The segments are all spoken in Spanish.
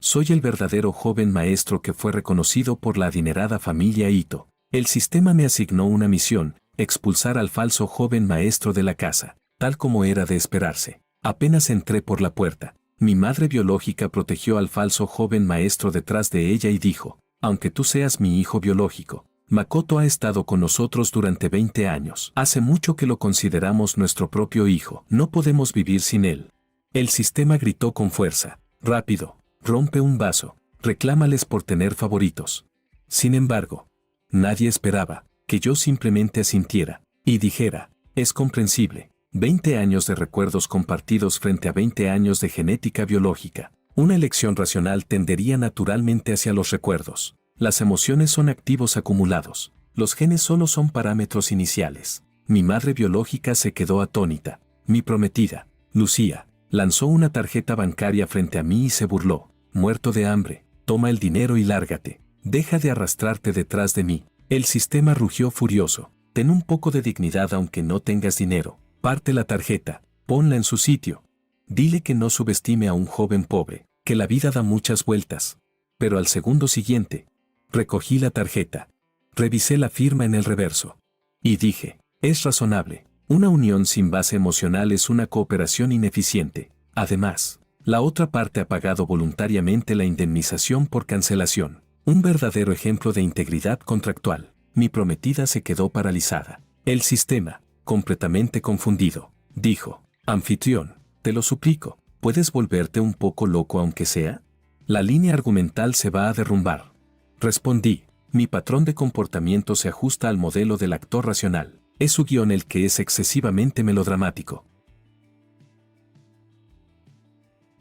Soy el verdadero joven maestro que fue reconocido por la adinerada familia Ito. El sistema me asignó una misión, expulsar al falso joven maestro de la casa, tal como era de esperarse. Apenas entré por la puerta, mi madre biológica protegió al falso joven maestro detrás de ella y dijo, aunque tú seas mi hijo biológico, Makoto ha estado con nosotros durante 20 años. Hace mucho que lo consideramos nuestro propio hijo. No podemos vivir sin él. El sistema gritó con fuerza. Rápido, rompe un vaso. Reclámales por tener favoritos. Sin embargo, nadie esperaba que yo simplemente asintiera y dijera, es comprensible. 20 años de recuerdos compartidos frente a 20 años de genética biológica. Una elección racional tendería naturalmente hacia los recuerdos. Las emociones son activos acumulados. Los genes solo son parámetros iniciales. Mi madre biológica se quedó atónita. Mi prometida, Lucía, lanzó una tarjeta bancaria frente a mí y se burló. Muerto de hambre, toma el dinero y lárgate. Deja de arrastrarte detrás de mí. El sistema rugió furioso. Ten un poco de dignidad aunque no tengas dinero. Parte la tarjeta, ponla en su sitio. Dile que no subestime a un joven pobre, que la vida da muchas vueltas. Pero al segundo siguiente, recogí la tarjeta. Revisé la firma en el reverso. Y dije, es razonable. Una unión sin base emocional es una cooperación ineficiente. Además, la otra parte ha pagado voluntariamente la indemnización por cancelación. Un verdadero ejemplo de integridad contractual. Mi prometida se quedó paralizada. El sistema, completamente confundido, dijo, anfitrión, te lo suplico, ¿puedes volverte un poco loco aunque sea? La línea argumental se va a derrumbar. Respondí, mi patrón de comportamiento se ajusta al modelo del actor racional. Es su guión el que es excesivamente melodramático.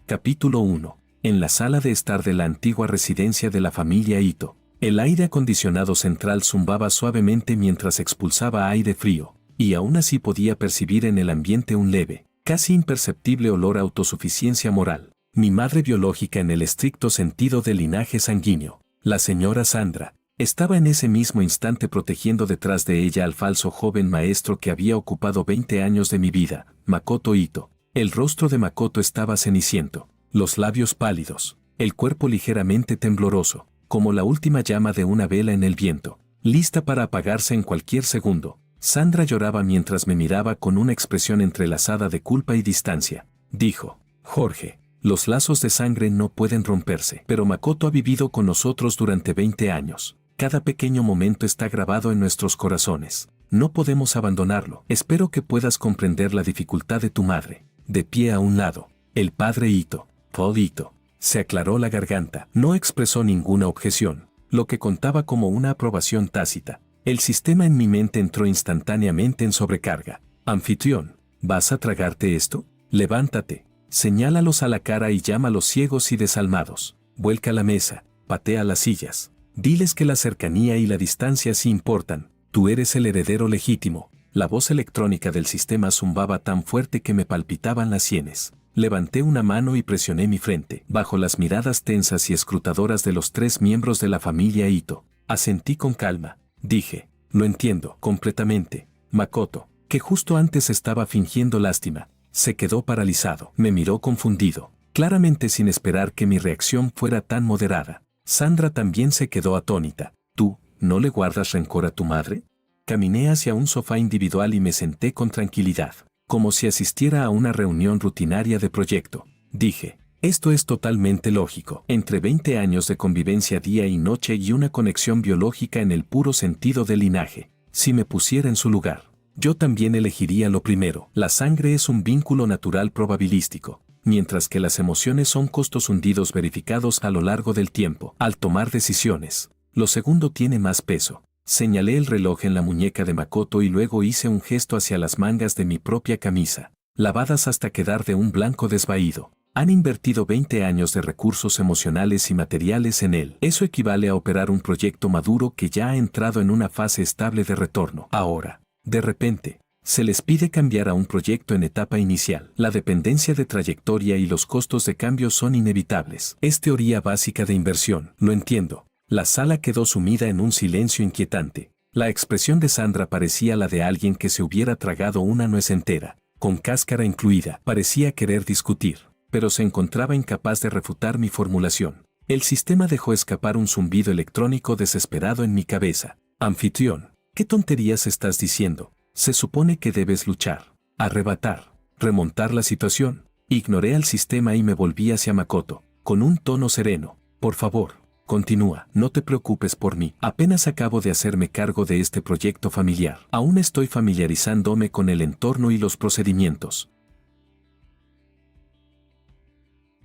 Capítulo 1. En la sala de estar de la antigua residencia de la familia Ito. El aire acondicionado central zumbaba suavemente mientras expulsaba aire frío, y aún así podía percibir en el ambiente un leve, casi imperceptible olor a autosuficiencia moral. Mi madre biológica en el estricto sentido del linaje sanguíneo, la señora Sandra, estaba en ese mismo instante protegiendo detrás de ella al falso joven maestro que había ocupado 20 años de mi vida, Makoto Ito. El rostro de Makoto estaba ceniciento, los labios pálidos, el cuerpo ligeramente tembloroso, como la última llama de una vela en el viento, lista para apagarse en cualquier segundo. Sandra lloraba mientras me miraba con una expresión entrelazada de culpa y distancia. Dijo, Jorge, los lazos de sangre no pueden romperse, pero Makoto ha vivido con nosotros durante 20 años. Cada pequeño momento está grabado en nuestros corazones. No podemos abandonarlo. Espero que puedas comprender la dificultad de tu madre. De pie a un lado, el padre Ito, Paul Ito, se aclaró la garganta. No expresó ninguna objeción, lo que contaba como una aprobación tácita. El sistema en mi mente entró instantáneamente en sobrecarga. Anfitrión, ¿vas a tragarte esto? Levántate, señálalos a la cara y llama a los ciegos y desalmados. Vuelca la mesa, patea las sillas. Diles que la cercanía y la distancia sí importan. Tú eres el heredero legítimo. La voz electrónica del sistema zumbaba tan fuerte que me palpitaban las sienes. Levanté una mano y presioné mi frente, bajo las miradas tensas y escrutadoras de los 3 miembros de la familia Ito. Asentí con calma. Dije, lo entiendo completamente. Makoto, que justo antes estaba fingiendo lástima, se quedó paralizado. Me miró confundido, claramente sin esperar que mi reacción fuera tan moderada. Sandra también se quedó atónita. ¿Tú, no le guardas rencor a tu madre? Caminé hacia un sofá individual y me senté con tranquilidad, como si asistiera a una reunión rutinaria de proyecto. Dije, esto es totalmente lógico. Entre 20 años de convivencia día y noche y una conexión biológica en el puro sentido del linaje. Si me pusiera en su lugar, yo también elegiría lo primero. La sangre es un vínculo natural probabilístico, mientras que las emociones son costos hundidos verificados a lo largo del tiempo. Al tomar decisiones, lo segundo tiene más peso. Señalé el reloj en la muñeca de Makoto y luego hice un gesto hacia las mangas de mi propia camisa, lavadas hasta quedar de un blanco desvaído. Han invertido 20 años de recursos emocionales y materiales en él. Eso equivale a operar un proyecto maduro que ya ha entrado en una fase estable de retorno. Ahora, de repente, se les pide cambiar a un proyecto en etapa inicial. La dependencia de trayectoria y los costos de cambio son inevitables. Es teoría básica de inversión. Lo entiendo. La sala quedó sumida en un silencio inquietante. La expresión de Sandra parecía la de alguien que se hubiera tragado una nuez entera, con cáscara incluida. Parecía querer discutir, pero se encontraba incapaz de refutar mi formulación. El sistema dejó escapar un zumbido electrónico desesperado en mi cabeza. Anfitrión, ¿qué tonterías estás diciendo? Se supone que debes luchar, arrebatar, remontar la situación. Ignoré al sistema y me volví hacia Makoto, con un tono sereno. Por favor, continúa, no te preocupes por mí. Apenas acabo de hacerme cargo de este proyecto familiar. Aún estoy familiarizándome con el entorno y los procedimientos.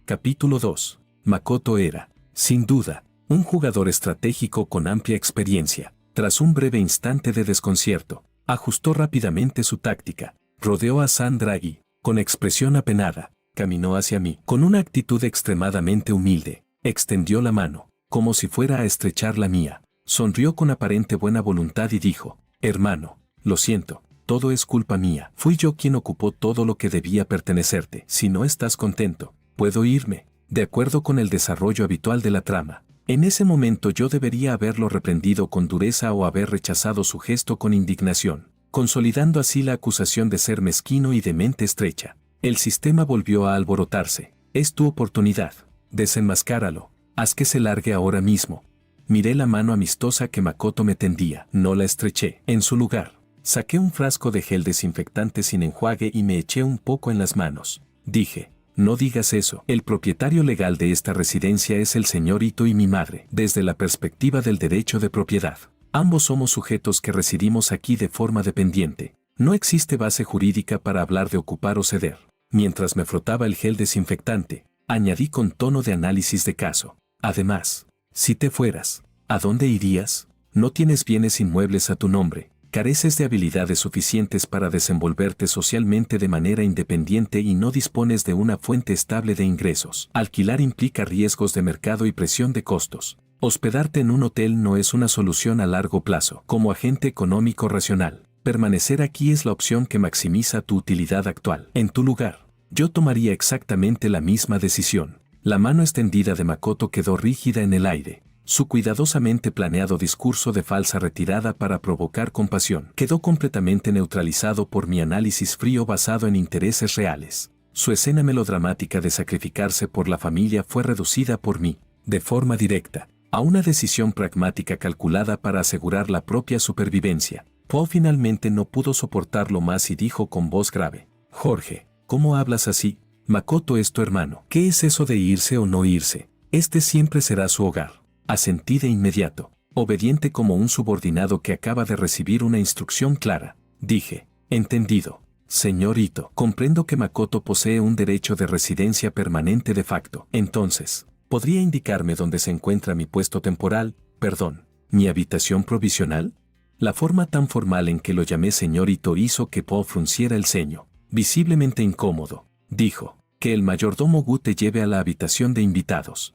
Capítulo 2. Makoto era, sin duda, un jugador estratégico con amplia experiencia. Tras un breve instante de desconcierto, ajustó rápidamente su táctica, rodeó a Sandragi, con expresión apenada, caminó hacia mí, con una actitud extremadamente humilde, extendió la mano, como si fuera a estrechar la mía, sonrió con aparente buena voluntad y dijo, hermano, lo siento, todo es culpa mía, fui yo quien ocupó todo lo que debía pertenecerte, si no estás contento, puedo irme, de acuerdo con el desarrollo habitual de la trama. En ese momento yo debería haberlo reprendido con dureza o haber rechazado su gesto con indignación, consolidando así la acusación de ser mezquino y de mente estrecha. El sistema volvió a alborotarse. Es tu oportunidad. Desenmascáralo. Haz que se largue ahora mismo. Miré la mano amistosa que Makoto me tendía. No la estreché. En su lugar, saqué un frasco de gel desinfectante sin enjuague y me eché un poco en las manos. Dije, no digas eso. El propietario legal de esta residencia es el señor Ito y mi madre. Desde la perspectiva del derecho de propiedad, ambos somos sujetos que residimos aquí de forma dependiente. No existe base jurídica para hablar de ocupar o ceder. Mientras me frotaba el gel desinfectante, añadí con tono de análisis de caso. Además, si te fueras, ¿a dónde irías? No tienes bienes inmuebles a tu nombre, careces de habilidades suficientes para desenvolverte socialmente de manera independiente y no dispones de una fuente estable de ingresos. Alquilar implica riesgos de mercado y presión de costos. Hospedarte en un hotel no es una solución a largo plazo. Como agente económico racional, permanecer aquí es la opción que maximiza tu utilidad actual. En tu lugar, yo tomaría exactamente la misma decisión. La mano extendida de Makoto quedó rígida en el aire. Su cuidadosamente planeado discurso de falsa retirada para provocar compasión quedó completamente neutralizado por mi análisis frío basado en intereses reales. Su escena melodramática de sacrificarse por la familia fue reducida por mí, de forma directa, a una decisión pragmática calculada para asegurar la propia supervivencia. Paul finalmente no pudo soportarlo más y dijo con voz grave, Jorge, ¿cómo hablas así? Makoto es tu hermano. ¿Qué es eso de irse o no irse? Este siempre será su hogar. Asentí de inmediato, obediente como un subordinado que acaba de recibir una instrucción clara. Dije, entendido. Señor Ito, comprendo que Makoto posee un derecho de residencia permanente de facto. Entonces, ¿podría indicarme dónde se encuentra mi puesto temporal, mi habitación provisional? La forma tan formal en que lo llamé señor Ito hizo que Paul frunciera el ceño. Visiblemente incómodo, dijo, que el mayordomo Gu te lleve a la habitación de invitados.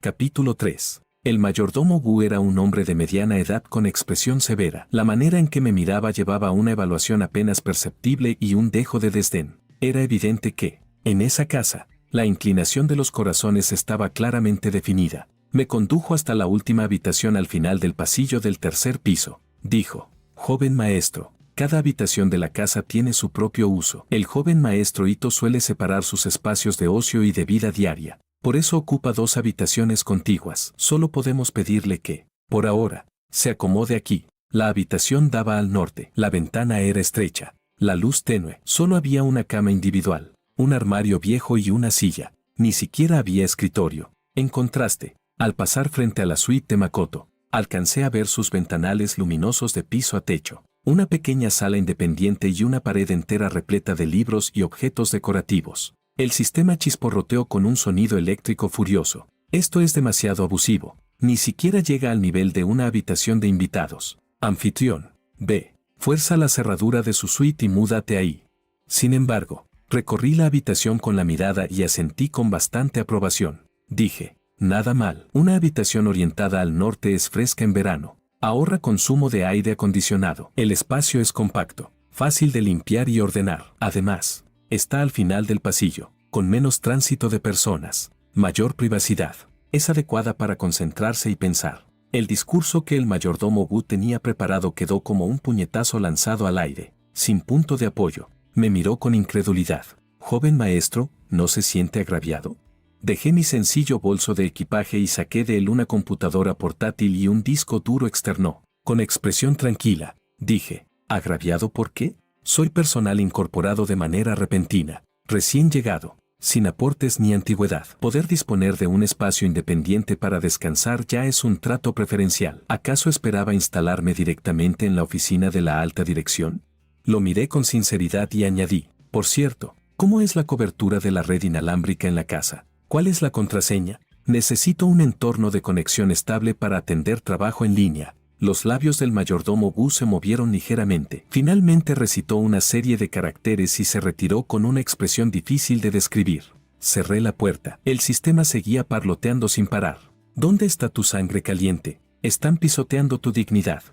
Capítulo 3. El mayordomo Gu era un hombre de mediana edad con expresión severa. La manera en que me miraba llevaba una evaluación apenas perceptible y un dejo de desdén. Era evidente que, en esa casa, la inclinación de los corazones estaba claramente definida. Me condujo hasta la última habitación al final del pasillo del tercer piso. Dijo, joven maestro, cada habitación de la casa tiene su propio uso. El joven maestro Ito suele separar sus espacios de ocio y de vida diaria. Por eso ocupa 2 habitaciones contiguas. Solo podemos pedirle que, por ahora, se acomode aquí. La habitación daba al norte. La ventana era estrecha. La luz tenue. Solo había una cama individual, un armario viejo y una silla. Ni siquiera había escritorio. En contraste, al pasar frente a la suite de Makoto, alcancé a ver sus ventanales luminosos de piso a techo, una pequeña sala independiente y una pared entera repleta de libros y objetos decorativos. El sistema chisporroteó con un sonido eléctrico furioso. Esto es demasiado abusivo. Ni siquiera llega al nivel de una habitación de invitados. Anfitrión, ve, fuerza la cerradura de su suite y múdate ahí. Sin embargo, recorrí la habitación con la mirada y asentí con bastante aprobación. Dije, nada mal. Una habitación orientada al norte es fresca en verano. Ahorra consumo de aire acondicionado. El espacio es compacto, fácil de limpiar y ordenar. Además, está al final del pasillo, con menos tránsito de personas, mayor privacidad. Es adecuada para concentrarse y pensar. El discurso que el mayordomo Gu tenía preparado quedó como un puñetazo lanzado al aire, sin punto de apoyo. Me miró con incredulidad. Joven maestro, ¿No se siente agraviado? Dejé mi sencillo bolso de equipaje y saqué de él una computadora portátil y un disco duro externo. Con expresión tranquila, dije, ¿agraviado por qué? Soy personal incorporado de manera repentina, recién llegado, sin aportes ni antigüedad. Poder disponer de un espacio independiente para descansar ya es un trato preferencial. ¿Acaso esperaba instalarme directamente en la oficina de la alta dirección? Lo miré con sinceridad y añadí, por cierto, ¿cómo es la cobertura de la red inalámbrica en la casa? ¿Cuál es la contraseña? Necesito un entorno de conexión estable para atender trabajo en línea. Los labios del mayordomo Gu se movieron ligeramente. Finalmente recitó una serie de caracteres y se retiró con una expresión difícil de describir. Cerré la puerta. El sistema seguía parloteando sin parar. ¿Dónde está tu sangre caliente? Están pisoteando tu dignidad.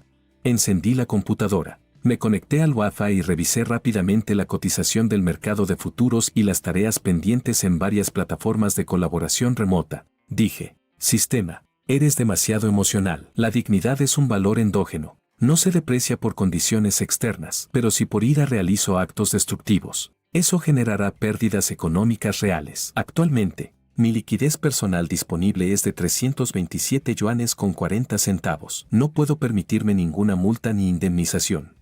Encendí la computadora. Me conecté al Wi-Fi y revisé rápidamente la cotización del mercado de futuros y las tareas pendientes en varias plataformas de colaboración remota. Dije, sistema, eres demasiado emocional. La dignidad es un valor endógeno. No se deprecia por condiciones externas, pero si por ira realizo actos destructivos, eso generará pérdidas económicas reales. Actualmente, mi liquidez personal disponible es de 327 yuanes con 40 centavos. No puedo permitirme ninguna multa ni indemnización.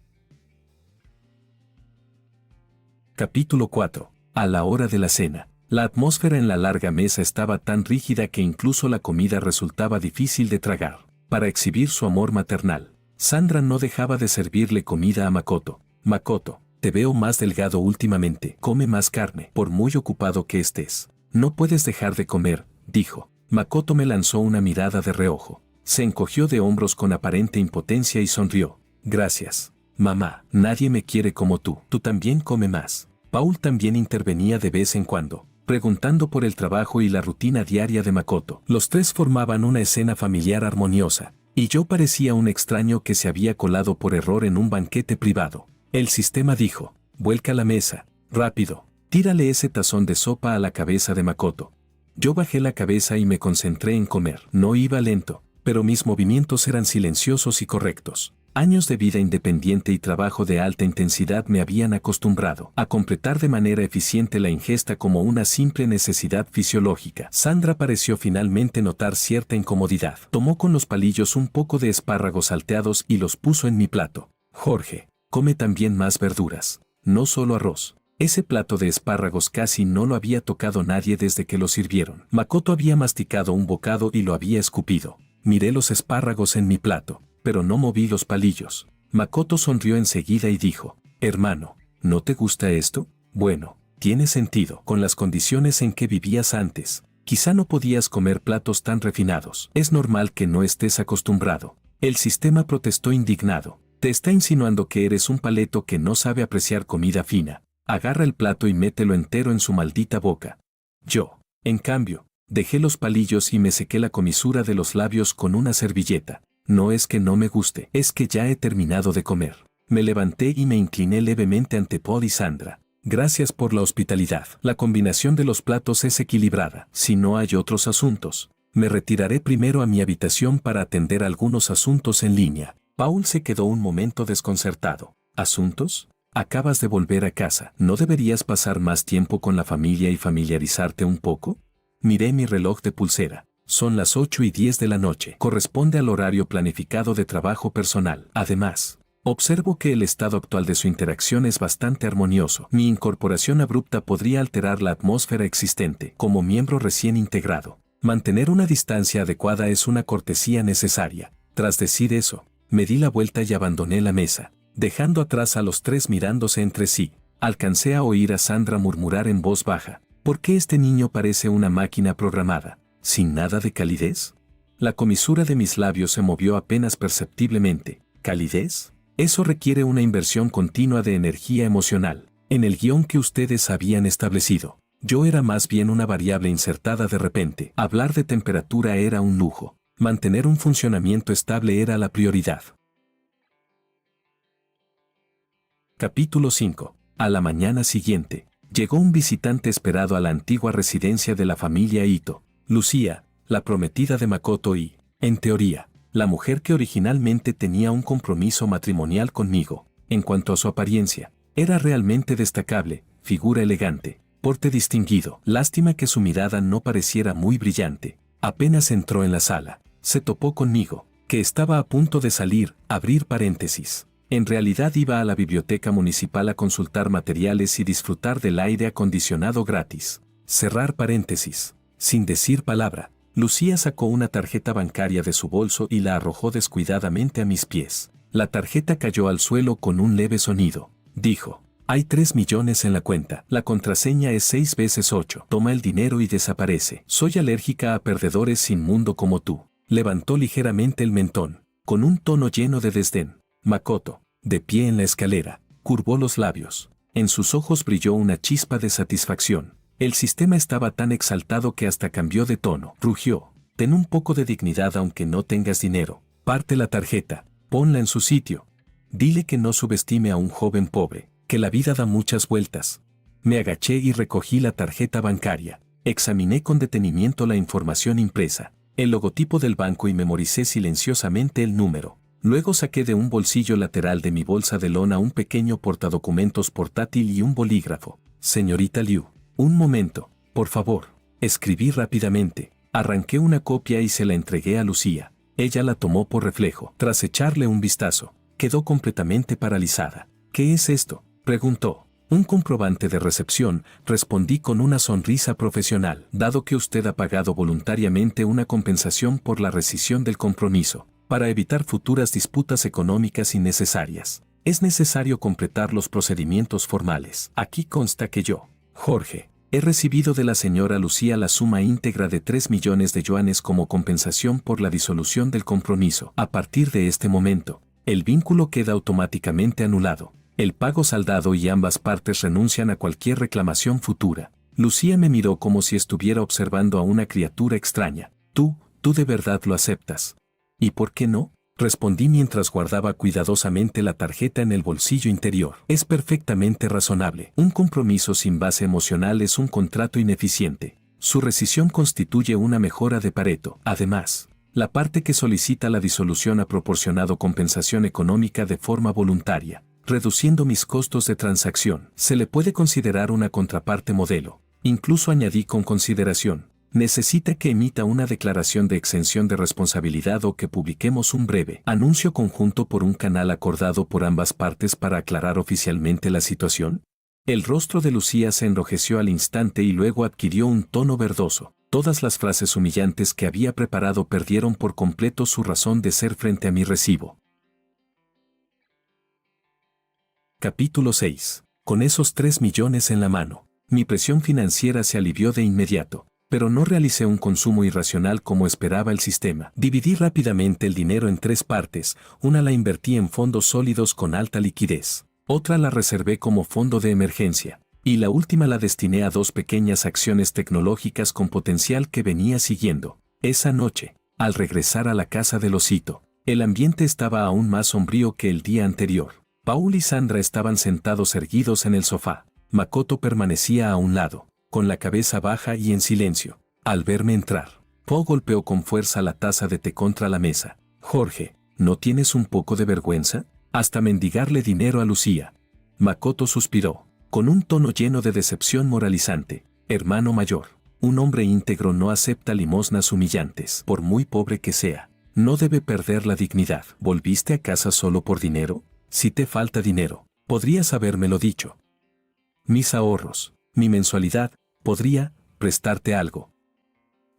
Capítulo 4. A la hora de la cena. La atmósfera en la larga mesa estaba tan rígida que incluso la comida resultaba difícil de tragar. Para exhibir su amor maternal, Sandra no dejaba de servirle comida a Makoto. Makoto, te veo más delgado últimamente. Come más carne, por muy ocupado que estés. No puedes dejar de comer, dijo. Makoto me lanzó una mirada de reojo. Se encogió de hombros con aparente impotencia y sonrió. Gracias, mamá. Nadie me quiere como tú. Tú también come más. Paul también intervenía de vez en cuando, preguntando por el trabajo y la rutina diaria de Makoto. Los tres formaban una escena familiar armoniosa, y yo parecía un extraño que se había colado por error en un banquete privado. El sistema dijo, vuelca la mesa, rápido, tírale ese tazón de sopa a la cabeza de Makoto. Yo bajé la cabeza y me concentré en comer. No iba lento, pero mis movimientos eran silenciosos y correctos. Años de vida independiente y trabajo de alta intensidad me habían acostumbrado a completar de manera eficiente la ingesta como una simple necesidad fisiológica. Sandra pareció finalmente notar cierta incomodidad. Tomó con los palillos un poco de espárragos salteados y los puso en mi plato. Jorge, come también más verduras, no solo arroz. Ese plato de espárragos casi no lo había tocado nadie desde que lo sirvieron. Makoto había masticado un bocado y lo había escupido. Miré los espárragos en mi plato, pero no moví los palillos. Makoto sonrió enseguida y dijo, hermano, ¿no te gusta esto? Bueno, tiene sentido. Con las condiciones en que vivías antes, quizá no podías comer platos tan refinados. Es normal que no estés acostumbrado. El sistema protestó indignado. Te está insinuando que eres un paleto que no sabe apreciar comida fina. Agarra el plato y mételo entero en su maldita boca. Yo, en cambio, dejé los palillos y me sequé la comisura de los labios con una servilleta. No es que no me guste, es que ya he terminado de comer. Me levanté y me incliné levemente ante Paul y Sandra. Gracias por la hospitalidad. La combinación de los platos es equilibrada. Si no hay otros asuntos, me retiraré primero a mi habitación para atender algunos asuntos en línea. Paul se quedó un momento desconcertado. ¿Asuntos? Acabas de volver a casa. ¿No deberías pasar más tiempo con la familia y familiarizarte un poco? Miré mi reloj de pulsera. Son las 8:10 de la noche. Corresponde al horario planificado de trabajo personal. Además, observo que el estado actual de su interacción es bastante armonioso. Mi incorporación abrupta podría alterar la atmósfera existente. Como miembro recién integrado, mantener una distancia adecuada es una cortesía necesaria. Tras decir eso, me di la vuelta y abandoné la mesa, dejando atrás a los tres mirándose entre sí. Alcancé a oír a Sandra murmurar en voz baja, ¿por qué este niño parece una máquina programada? ¿Sin nada de calidez? La comisura de mis labios se movió apenas perceptiblemente. ¿Calidez? Eso requiere una inversión continua de energía emocional. En el guión que ustedes habían establecido, yo era más bien una variable insertada de repente. Hablar de temperatura era un lujo. Mantener un funcionamiento estable era la prioridad. Capítulo 5. A la mañana siguiente, llegó un visitante esperado a la antigua residencia de la familia Ito. Lucía, la prometida de Makoto y, en teoría, la mujer que originalmente tenía un compromiso matrimonial conmigo. En cuanto a su apariencia, era realmente destacable, figura elegante, porte distinguido. Lástima que su mirada no pareciera muy brillante. Apenas entró en la sala, se topó conmigo, que estaba a punto de salir, abrir paréntesis. En realidad iba a la biblioteca municipal a consultar materiales y disfrutar del aire acondicionado gratis. Cerrar paréntesis. Sin decir palabra, Lucía sacó una tarjeta bancaria de su bolso y la arrojó descuidadamente a mis pies. La tarjeta cayó al suelo con un leve sonido. Dijo: hay 3 millones en la cuenta. La contraseña es 6 veces 8. Toma el dinero y desaparece. Soy alérgica a perdedores sin mundo como tú. Levantó ligeramente el mentón, con un tono lleno de desdén. Makoto, de pie en la escalera, curvó los labios. En sus ojos brilló una chispa de satisfacción. El sistema estaba tan exaltado que hasta cambió de tono. Rugió: ten un poco de dignidad aunque no tengas dinero. Parte la tarjeta, ponla en su sitio. Dile que no subestime a un joven pobre, que la vida da muchas vueltas. Me agaché y recogí la tarjeta bancaria. Examiné con detenimiento la información impresa, el logotipo del banco y memoricé silenciosamente el número. Luego saqué de un bolsillo lateral de mi bolsa de lona un pequeño portadocumentos portátil y un bolígrafo. Señorita Liu, un momento, por favor. Escribí rápidamente. Arranqué una copia y se la entregué a Lucía. Ella la tomó por reflejo. Tras echarle un vistazo, quedó completamente paralizada. ¿Qué es esto?, preguntó. Un comprobante de recepción, respondí con una sonrisa profesional. Dado que usted ha pagado voluntariamente una compensación por la rescisión del compromiso, para evitar futuras disputas económicas innecesarias, es necesario completar los procedimientos formales. Aquí consta que yo, Jorge, he recibido de la señora Lucía la suma íntegra de 3 millones de yuanes como compensación por la disolución del compromiso. A partir de este momento, el vínculo queda automáticamente anulado. El pago saldado y ambas partes renuncian a cualquier reclamación futura. Lucía me miró como si estuviera observando a una criatura extraña. Tú de verdad lo aceptas. ¿Y por qué no?, respondí mientras guardaba cuidadosamente la tarjeta en el bolsillo interior. Es perfectamente razonable. Un compromiso sin base emocional es un contrato ineficiente. Su rescisión constituye una mejora de Pareto. Además, la parte que solicita la disolución ha proporcionado compensación económica de forma voluntaria, reduciendo mis costos de transacción. Se le puede considerar una contraparte modelo. Incluso añadí con consideración: necesita que emita una declaración de exención de responsabilidad o que publiquemos un breve anuncio conjunto por un canal acordado por ambas partes para aclarar oficialmente la situación. El rostro de Lucía se enrojeció al instante y luego adquirió un tono verdoso. Todas las frases humillantes que había preparado perdieron por completo su razón de ser frente a mi recibo. Capítulo 6. Con esos 3 millones en la mano, mi presión financiera se alivió de inmediato, pero no realicé un consumo irracional como esperaba el sistema. Dividí rápidamente el dinero en 3 partes, una la invertí en fondos sólidos con alta liquidez, otra la reservé como fondo de emergencia, y la última la destiné a 2 pequeñas acciones tecnológicas con potencial que venía siguiendo. Esa noche, al regresar a la casa del osito, el ambiente estaba aún más sombrío que el día anterior. Paul y Sandra estaban sentados erguidos en el sofá. Makoto permanecía a un lado, con la cabeza baja y en silencio. Al verme entrar, Po golpeó con fuerza la taza de té contra la mesa. Jorge, ¿no tienes un poco de vergüenza? Hasta mendigarle dinero a Lucía. Makoto suspiró, con un tono lleno de decepción moralizante. Hermano mayor, un hombre íntegro no acepta limosnas humillantes, por muy pobre que sea. No debe perder la dignidad. ¿Volviste a casa solo por dinero? Si te falta dinero, podrías habérmelo dicho. Mis ahorros, mi mensualidad, podría prestarte algo.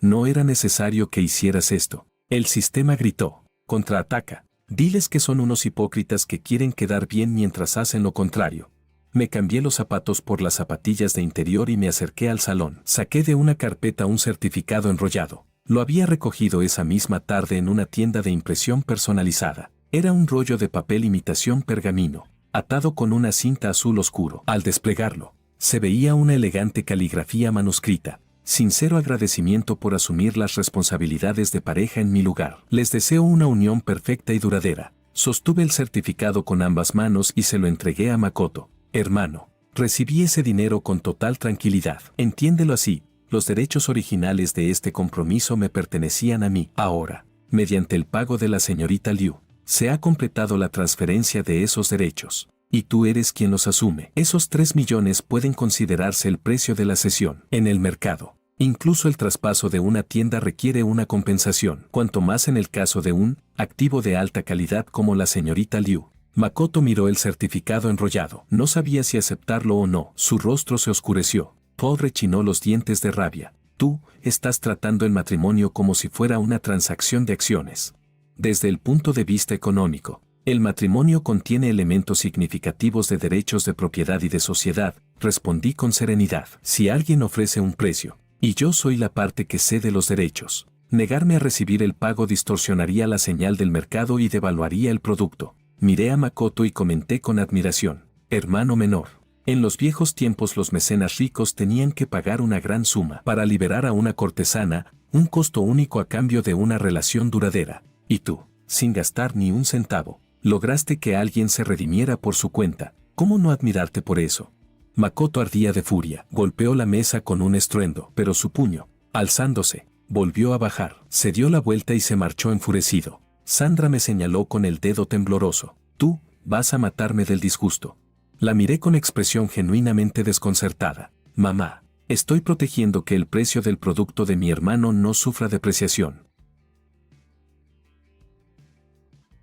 No era necesario que hicieras esto. El sistema gritó. Contraataca. Diles que son unos hipócritas que quieren quedar bien mientras hacen lo contrario. Me cambié los zapatos por las zapatillas de interior y me acerqué al salón. Saqué de una carpeta un certificado enrollado. Lo había recogido esa misma tarde en una tienda de impresión personalizada. Era un rollo de papel imitación pergamino, atado con una cinta azul oscuro. Al desplegarlo, se veía una elegante caligrafía manuscrita. Sincero agradecimiento por asumir las responsabilidades de pareja en mi lugar. Les deseo una unión perfecta y duradera. Sostuve el certificado con ambas manos y se lo entregué a Makoto. Hermano, recibí ese dinero con total tranquilidad. Entiéndelo así, los derechos originales de este compromiso me pertenecían a mí. Ahora, mediante el pago de la señorita Liu, se ha completado la transferencia de esos derechos. y tú eres quien los asume. Esos 3 millones pueden considerarse el precio de la cesión en el mercado. Incluso el traspaso de una tienda requiere una compensación, cuanto más en el caso de un activo de alta calidad como la señorita Liu. Makoto miró el certificado enrollado. No sabía si aceptarlo o no. Su rostro se oscureció. Paul rechinó los dientes de rabia. Tú estás tratando el matrimonio como si fuera una transacción de acciones. Desde el punto de vista económico, el matrimonio contiene elementos significativos de derechos de propiedad y de sociedad, respondí con serenidad. Si alguien ofrece un precio, y yo soy la parte que cede los derechos, negarme a recibir el pago distorsionaría la señal del mercado y devaluaría el producto. Miré a Makoto y comenté con admiración. Hermano menor. En los viejos tiempos los mecenas ricos tenían que pagar una gran suma para liberar a una cortesana, un costo único a cambio de una relación duradera. Y tú, sin gastar ni un centavo, lograste que alguien se redimiera por su cuenta. ¿Cómo no admirarte por eso? Makoto ardía de furia, golpeó la mesa con un estruendo, pero su puño, alzándose, volvió a bajar. Se dio la vuelta y se marchó enfurecido. Sandra me señaló con el dedo tembloroso. Tú, vas a matarme del disgusto. La miré con expresión genuinamente desconcertada. Mamá, estoy protegiendo que el precio del producto de mi hermano no sufra depreciación.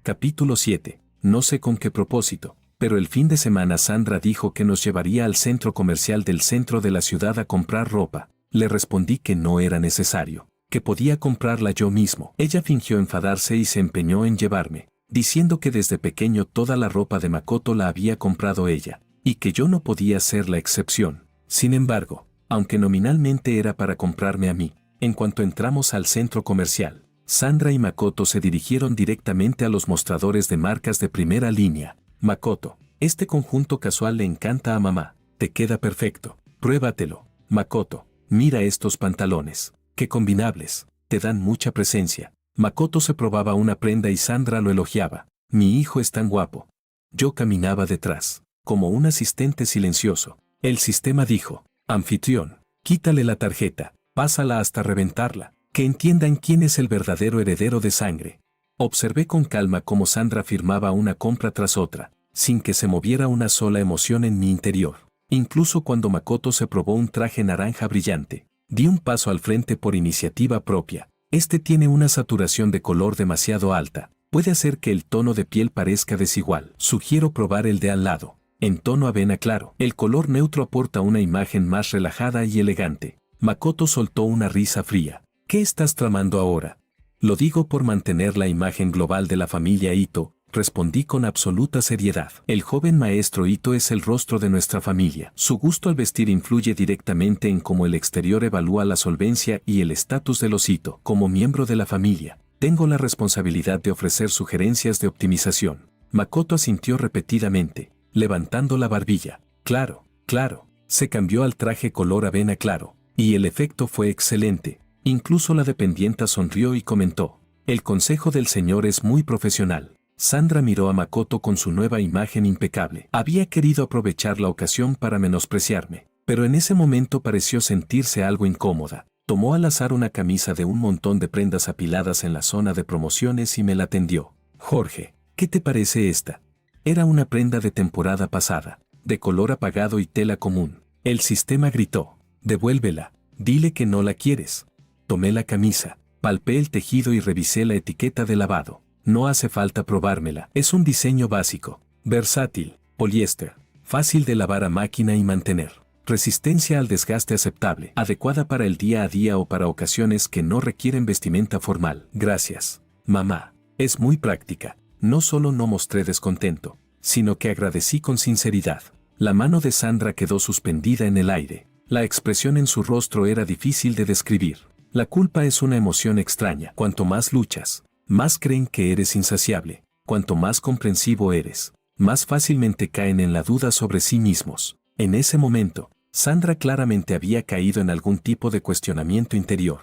Capítulo 7. No sé con qué propósito, pero el fin de semana Sandra dijo que nos llevaría al centro comercial del centro de la ciudad a comprar ropa. Le respondí que no era necesario, que podía comprarla yo mismo. Ella fingió enfadarse y se empeñó en llevarme, diciendo que desde pequeño toda la ropa de Makoto la había comprado ella, y que yo no podía ser la excepción. Sin embargo, aunque nominalmente era para comprarme a mí, en cuanto entramos al centro comercial, Sandra y Makoto se dirigieron directamente a los mostradores de marcas de primera línea. Makoto, este conjunto casual le encanta a mamá, te queda perfecto, pruébatelo. Makoto, mira estos pantalones, qué combinables, te dan mucha presencia. Makoto se probaba una prenda y Sandra lo elogiaba. Mi hijo es tan guapo. Yo caminaba detrás, como un asistente silencioso. El sistema dijo, anfitrión, quítale la tarjeta, pásala hasta reventarla. Que entiendan quién es el verdadero heredero de sangre. Observé con calma cómo Sandra firmaba una compra tras otra, sin que se moviera una sola emoción en mi interior. Incluso cuando Makoto se probó un traje naranja brillante, di un paso al frente por iniciativa propia. Este tiene una saturación de color demasiado alta, puede hacer que el tono de piel parezca desigual. Sugiero probar el de al lado, en tono avena claro. El color neutro aporta una imagen más relajada y elegante. Makoto soltó una risa fría. ¿Qué estás tramando ahora? Lo digo por mantener la imagen global de la familia Ito, respondí con absoluta seriedad. El joven maestro Ito es el rostro de nuestra familia. Su gusto al vestir influye directamente en cómo el exterior evalúa la solvencia y el estatus de los Ito. Como miembro de la familia, tengo la responsabilidad de ofrecer sugerencias de optimización. Makoto asintió repetidamente, levantando la barbilla. Claro, claro. Se cambió al traje color avena claro, y el efecto fue excelente. Incluso la dependienta sonrió y comentó, el consejo del señor es muy profesional. Sandra miró a Makoto con su nueva imagen impecable. Había querido aprovechar la ocasión para menospreciarme, pero en ese momento pareció sentirse algo incómoda. Tomó al azar una camisa de un montón de prendas apiladas en la zona de promociones y me la tendió. Jorge, ¿qué te parece esta? Era una prenda de temporada pasada, de color apagado y tela común. El sistema gritó, devuélvela, dile que no la quieres. Tomé la camisa, palpé el tejido y revisé la etiqueta de lavado. No hace falta probármela. Es un diseño básico, versátil, poliéster, fácil de lavar a máquina y mantener. Resistencia al desgaste aceptable, adecuada para el día a día o para ocasiones que no requieren vestimenta formal. Gracias, mamá. Es muy práctica. No solo no mostré descontento, sino que agradecí con sinceridad. La mano de Sandra quedó suspendida en el aire. La expresión en su rostro era difícil de describir. La culpa es una emoción extraña. Cuanto más luchas, más creen que eres insaciable. Cuanto más comprensivo eres, más fácilmente caen en la duda sobre sí mismos. En ese momento, Sandra claramente había caído en algún tipo de cuestionamiento interior.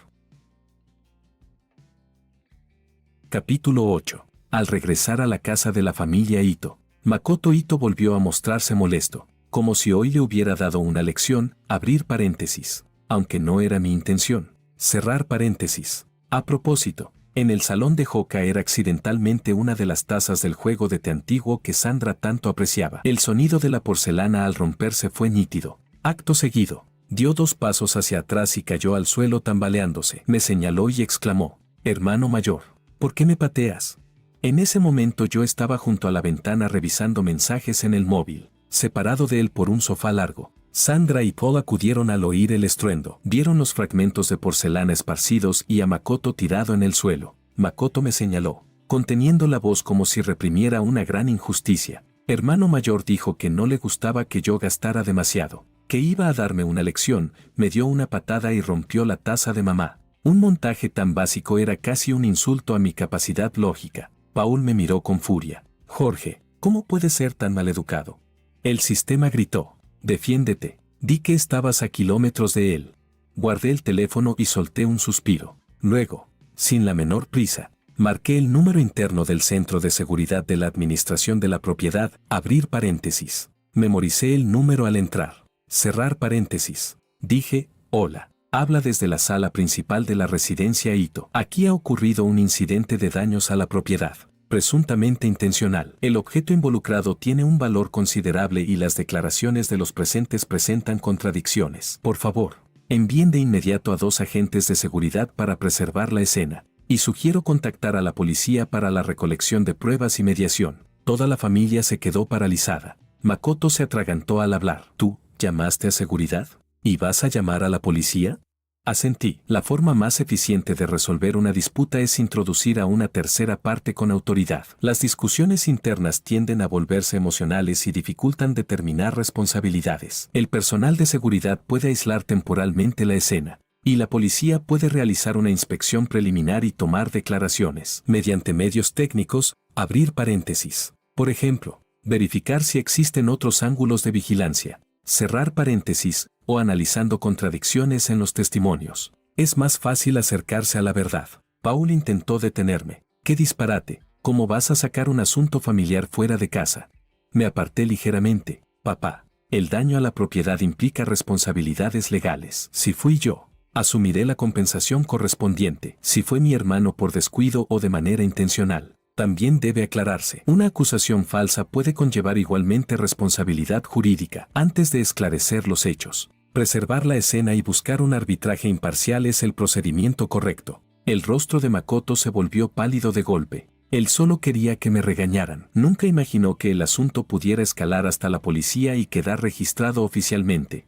Capítulo 8. Al regresar a la casa de la familia Ito, Makoto Ito volvió a mostrarse molesto, como si hoy le hubiera dado una lección, abrir paréntesis, aunque no era mi intención. Cerrar paréntesis. A propósito, En el salón dejó caer accidentalmente una de las tazas del juego de té antiguo que Sandra tanto apreciaba. El sonido de la porcelana al romperse fue nítido. Acto seguido, dio 2 pasos hacia atrás y cayó al suelo tambaleándose. Me señaló y exclamó: «Hermano mayor, ¿por qué me pateas?». En ese momento yo estaba junto a la ventana revisando mensajes en el móvil, separado de él por un sofá largo. Sandra y Paul acudieron al oír el estruendo. Vieron los fragmentos de porcelana esparcidos y a Makoto tirado en el suelo. Makoto me señaló, conteniendo la voz como si reprimiera una gran injusticia. Hermano mayor dijo que no le gustaba que yo gastara demasiado, que iba a darme una lección, me dio una patada y rompió la taza de mamá. Un montaje tan básico era casi un insulto a mi capacidad lógica. Paul me miró con furia. «Jorge, ¿cómo puedes ser tan maleducado?». El sistema gritó: «Defiéndete». Di que estabas a kilómetros de él. Guardé el teléfono y solté un suspiro. Luego, sin la menor prisa, marqué el número interno del Centro de Seguridad de la Administración de la Propiedad, abrir paréntesis. Memoricé el número al entrar. Cerrar paréntesis. Dije: «Hola. Habla desde la sala principal de la residencia Ito. Aquí ha ocurrido un incidente de daños a la propiedad, presuntamente intencional. El objeto involucrado tiene un valor considerable y las declaraciones de los presentes presentan contradicciones. Por favor, envíen de inmediato a 2 agentes de seguridad para preservar la escena, y sugiero contactar a la policía para la recolección de pruebas y mediación». Toda la familia se quedó paralizada. Makoto se atragantó al hablar. «¿Tú llamaste a seguridad? ¿Y vas a llamar a la policía?». Asentí. La forma más eficiente de resolver una disputa es introducir a una tercera parte con autoridad. Las discusiones internas tienden a volverse emocionales y dificultan determinar responsabilidades. El personal de seguridad puede aislar temporalmente la escena, y la policía puede realizar una inspección preliminar y tomar declaraciones. Mediante medios técnicos, abrir paréntesis. Por ejemplo, verificar si existen otros ángulos de vigilancia. Cerrar paréntesis, o analizando contradicciones en los testimonios. Es más fácil acercarse a la verdad. Paul intentó detenerme. «¡Qué disparate! ¿Cómo vas a sacar un asunto familiar fuera de casa?». Me aparté ligeramente. «Papá, el daño a la propiedad implica responsabilidades legales. Si fui yo, asumiré la compensación correspondiente. Si fue mi hermano por descuido o de manera intencional, también debe aclararse. Una acusación falsa puede conllevar igualmente responsabilidad jurídica. Antes de esclarecer los hechos, preservar la escena y buscar un arbitraje imparcial es el procedimiento correcto». El rostro de Makoto se volvió pálido de golpe. Él solo quería que me regañaran. Nunca imaginó que el asunto pudiera escalar hasta la policía y quedar registrado oficialmente.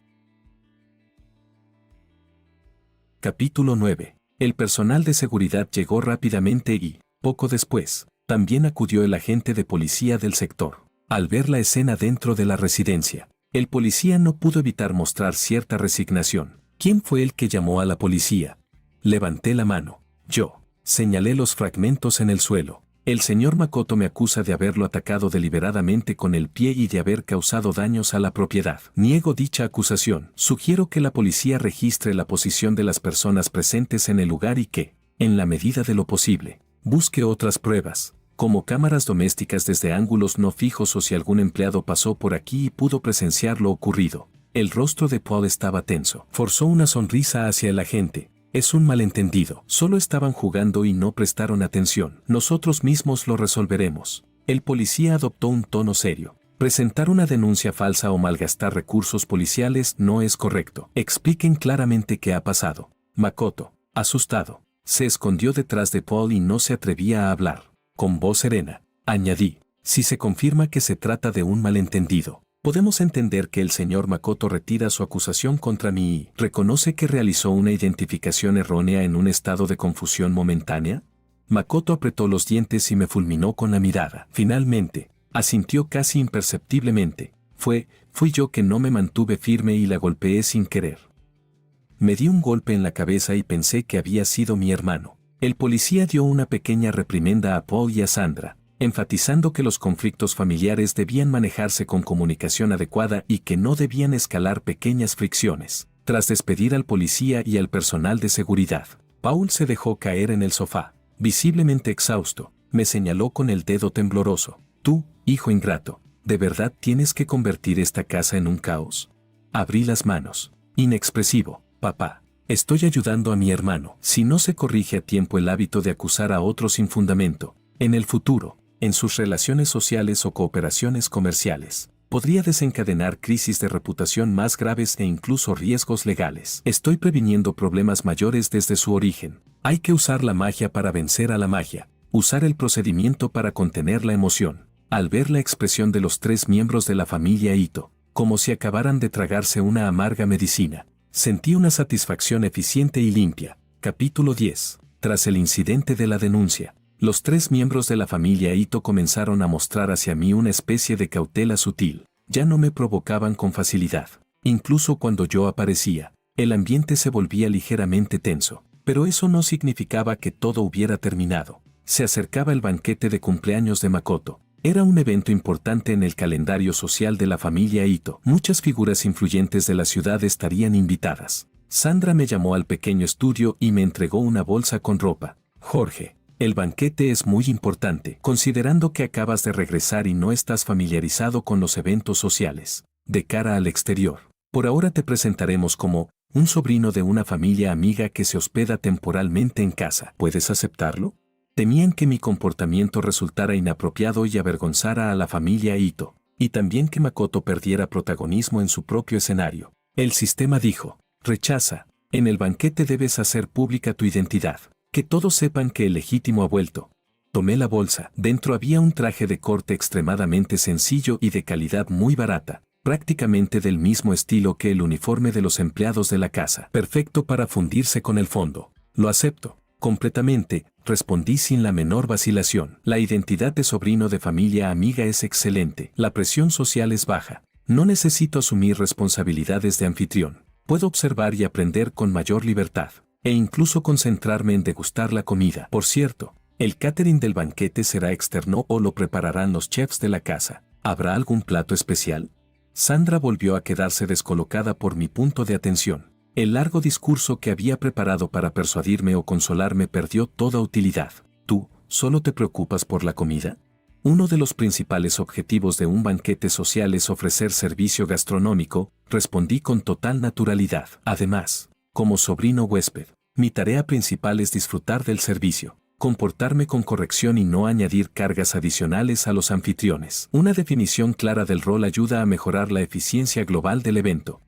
Capítulo 9. El personal de seguridad llegó rápidamente y, poco después, también acudió el agente de policía del sector. Al ver la escena dentro de la residencia, el policía no pudo evitar mostrar cierta resignación. «¿Quién fue el que llamó a la policía?». Levanté la mano. «Yo». Señalé los fragmentos en el suelo. «El señor Makoto me acusa de haberlo atacado deliberadamente con el pie y de haber causado daños a la propiedad. Niego dicha acusación. Sugiero que la policía registre la posición de las personas presentes en el lugar y que, en la medida de lo posible, busque otras pruebas, como cámaras domésticas desde ángulos no fijos o si algún empleado pasó por aquí y pudo presenciar lo ocurrido». El rostro de Paul estaba tenso. Forzó una sonrisa hacia el agente. «Es un malentendido. Solo estaban jugando y no prestaron atención. Nosotros mismos lo resolveremos». El policía adoptó un tono serio. «Presentar una denuncia falsa o malgastar recursos policiales no es correcto. Expliquen claramente qué ha pasado». Makoto, asustado, se escondió detrás de Paul y no se atrevía a hablar. Con voz serena, añadí: «Si se confirma que se trata de un malentendido, podemos entender que el señor Makoto retira su acusación contra mí y reconoce que realizó una identificación errónea en un estado de confusión momentánea». Makoto apretó los dientes y me fulminó con la mirada. Finalmente, asintió casi imperceptiblemente. Fui yo que no me mantuve firme y la golpeé sin querer. Me di un golpe en la cabeza y pensé que había sido mi hermano. El policía dio una pequeña reprimenda a Paul y a Sandra, enfatizando que los conflictos familiares debían manejarse con comunicación adecuada y que no debían escalar pequeñas fricciones. Tras despedir al policía y al personal de seguridad, Paul se dejó caer en el sofá. Visiblemente exhausto, me señaló con el dedo tembloroso. «Tú, hijo ingrato, ¿de verdad tienes que convertir esta casa en un caos?». Abrí las manos. «Inexpresivo, papá. Estoy ayudando a mi hermano. Si no se corrige a tiempo el hábito de acusar a otros sin fundamento, en el futuro, en sus relaciones sociales o cooperaciones comerciales, podría desencadenar crisis de reputación más graves e incluso riesgos legales. Estoy previniendo problemas mayores desde su origen. Hay que usar la magia para vencer a la magia, usar el procedimiento para contener la emoción. Al ver la expresión de los 3 miembros de la familia Ito, como si acabaran de tragarse una amarga medicina, sentí una satisfacción eficiente y limpia. Capítulo 10. Tras el incidente de la denuncia, los 3 miembros de la familia Ito comenzaron a mostrar hacia mí una especie de cautela sutil. Ya no me provocaban con facilidad. Incluso cuando yo aparecía, el ambiente se volvía ligeramente tenso. Pero eso no significaba que todo hubiera terminado. Se acercaba el banquete de cumpleaños de Makoto. Era un evento importante en el calendario social de la familia Ito. Muchas figuras influyentes de la ciudad estarían invitadas. Sandra me llamó al pequeño estudio y me entregó una bolsa con ropa. Jorge, el banquete es muy importante, considerando que acabas de regresar y no estás familiarizado con los eventos sociales. De cara al exterior, por ahora te presentaremos como un sobrino de una familia amiga que se hospeda temporalmente en casa. ¿Puedes aceptarlo? Temían que mi comportamiento resultara inapropiado y avergonzara a la familia Ito, y también que Makoto perdiera protagonismo en su propio escenario. El sistema dijo: rechaza, en el banquete debes hacer pública tu identidad. Que todos sepan que el legítimo ha vuelto. Tomé la bolsa. Dentro había un traje de corte extremadamente sencillo y de calidad muy barata, prácticamente del mismo estilo que el uniforme de los empleados de la casa. Perfecto para fundirse con el fondo. Lo acepto. Completamente, respondí sin la menor vacilación. La identidad de sobrino de familia amiga es excelente. La presión social es baja. No necesito asumir responsabilidades de anfitrión. Puedo observar y aprender con mayor libertad. E incluso concentrarme en degustar la comida. Por cierto, el catering del banquete será externo o lo prepararán los chefs de la casa. ¿Habrá algún plato especial? Sandra volvió a quedarse descolocada por mi punto de atención. El largo discurso que había preparado para persuadirme o consolarme perdió toda utilidad. ¿Tú, solo te preocupas por la comida? Uno de los principales objetivos de un banquete social es ofrecer servicio gastronómico, respondí con total naturalidad. Además, como sobrino huésped, mi tarea principal es disfrutar del servicio, comportarme con corrección y no añadir cargas adicionales a los anfitriones. Una definición clara del rol ayuda a mejorar la eficiencia global del evento.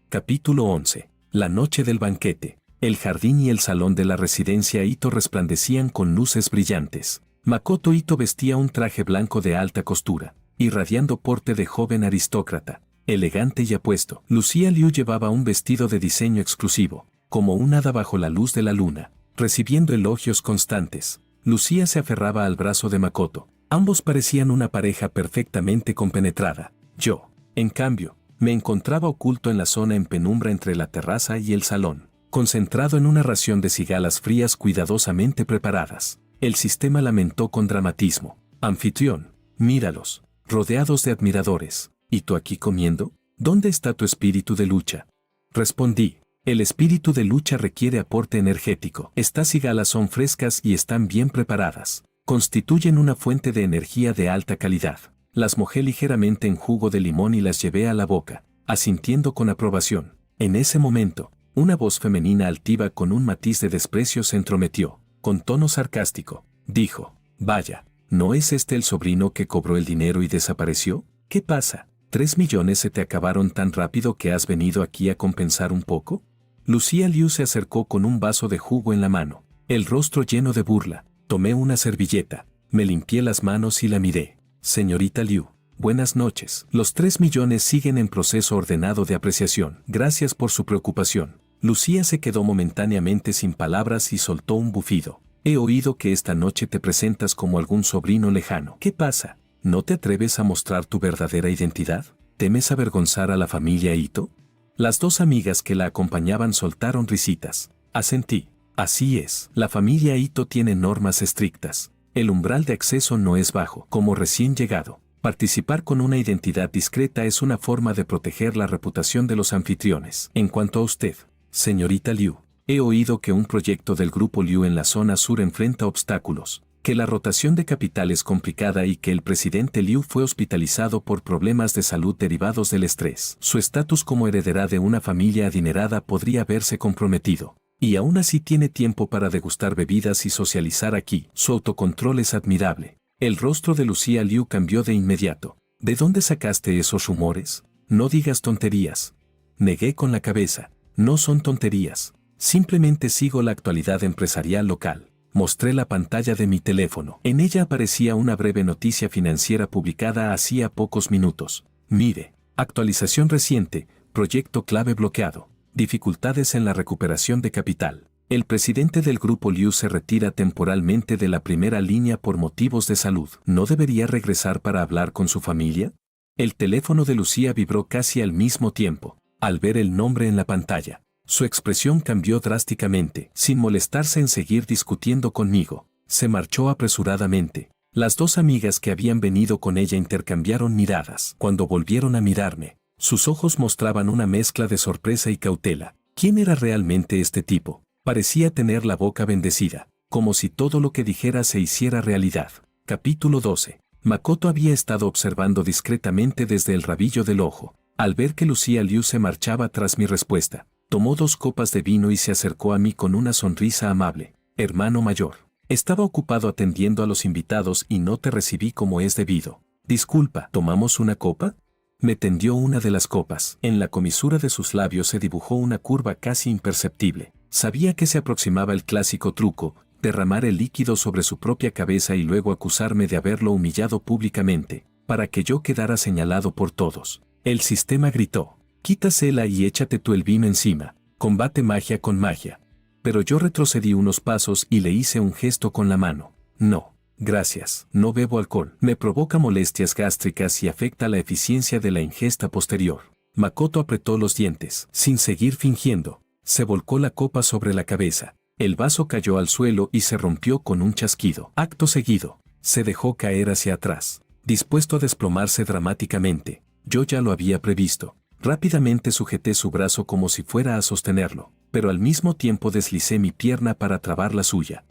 Capítulo 11. La noche del banquete. El jardín y el salón de la residencia Ito resplandecían con luces brillantes. Makoto Ito vestía un traje blanco de alta costura, irradiando porte de joven aristócrata, elegante y apuesto. Lucia Liu llevaba un vestido de diseño exclusivo, como un hada bajo la luz de la luna, recibiendo elogios constantes. Lucia se aferraba al brazo de Makoto. Ambos parecían una pareja perfectamente compenetrada. Yo, en cambio, me encontraba oculto en la zona en penumbra entre la terraza y el salón, concentrado en una ración de cigalas frías cuidadosamente preparadas. El sistema lamentó con dramatismo: anfitrión, míralos, rodeados de admiradores. ¿Y tú aquí comiendo? ¿Dónde está tu espíritu de lucha? Respondí: el espíritu de lucha requiere aporte energético. Estas cigalas son frescas y están bien preparadas. Constituyen una fuente de energía de alta calidad. Las mojé ligeramente en jugo de limón y las llevé a la boca, asintiendo con aprobación. En ese momento, una voz femenina altiva con un matiz de desprecio se entrometió. Con tono sarcástico, dijo: vaya, ¿no es este el sobrino que cobró el dinero y desapareció? ¿Qué pasa? ¿3 millones se te acabaron tan rápido que has venido aquí a compensar un poco? Lucia Liu se acercó con un vaso de jugo en la mano, el rostro lleno de burla. Tomé una servilleta, me limpié las manos y la miré. Señorita Liu, buenas noches. Los 3 millones siguen en proceso ordenado de apreciación. Gracias por su preocupación. Lucía se quedó momentáneamente sin palabras y soltó un bufido. He oído que esta noche te presentas como algún sobrino lejano. ¿Qué pasa? ¿No te atreves a mostrar tu verdadera identidad? ¿Temes avergonzar a la familia Ito? Las 2 amigas que la acompañaban soltaron risitas. Asentí. Así es. La familia Ito tiene normas estrictas. El umbral de acceso no es bajo. Como recién llegado, participar con una identidad discreta es una forma de proteger la reputación de los anfitriones. En cuanto a usted, señorita Liu, he oído que un proyecto del grupo Liu en la zona sur enfrenta obstáculos. que la rotación de capital es complicada y que el presidente Liu fue hospitalizado por problemas de salud derivados del estrés. Su estatus como heredera de una familia adinerada podría verse comprometido. Y aún así tiene tiempo para degustar bebidas y socializar aquí. Su autocontrol es admirable. El rostro de Lucía Liu cambió de inmediato. ¿De dónde sacaste esos rumores? No digas tonterías. Negué con la cabeza. No son tonterías. Simplemente sigo la actualidad empresarial local. Mostré la pantalla de mi teléfono. En ella aparecía una breve noticia financiera publicada hacía pocos minutos. Mire, actualización reciente, proyecto clave bloqueado. Dificultades en la recuperación de capital. El presidente del grupo Liu se retira temporalmente de la primera línea por motivos de salud. ¿No debería regresar para hablar con su familia? El teléfono de Lucía vibró casi al mismo tiempo. Al ver el nombre en la pantalla, su expresión cambió drásticamente. Sin molestarse en seguir discutiendo conmigo, se marchó apresuradamente. Las dos amigas que habían venido con ella intercambiaron miradas. Cuando volvieron a mirarme, sus ojos mostraban una mezcla de sorpresa y cautela. ¿Quién era realmente este tipo? Parecía tener la boca bendecida, como si todo lo que dijera se hiciera realidad. Capítulo 12. Makoto había estado observando discretamente desde el rabillo del ojo. Al ver que Lucía Liu se marchaba tras mi respuesta, tomó 2 copas de vino y se acercó a mí con una sonrisa amable. Hermano mayor, estaba ocupado atendiendo a los invitados y no te recibí como es debido. Disculpa, ¿tomamos una copa? Me tendió una de las copas. En la comisura de sus labios se dibujó una curva casi imperceptible. Sabía que se aproximaba el clásico truco, derramar el líquido sobre su propia cabeza y luego acusarme de haberlo humillado públicamente, para que yo quedara señalado por todos. El sistema gritó: quítasela y échate tú el vino encima, combate magia con magia. Pero yo retrocedí unos pasos y le hice un gesto con la mano. No, gracias, no bebo alcohol. Me provoca molestias gástricas y afecta la eficiencia de la ingesta posterior. Makoto apretó los dientes. Sin seguir fingiendo, se volcó la copa sobre la cabeza. El vaso cayó al suelo y se rompió con un chasquido. Acto seguido, se dejó caer hacia atrás, dispuesto a desplomarse dramáticamente. Yo ya lo había previsto. Rápidamente sujeté su brazo como si fuera a sostenerlo, pero al mismo tiempo deslicé mi pierna para trabar la suya.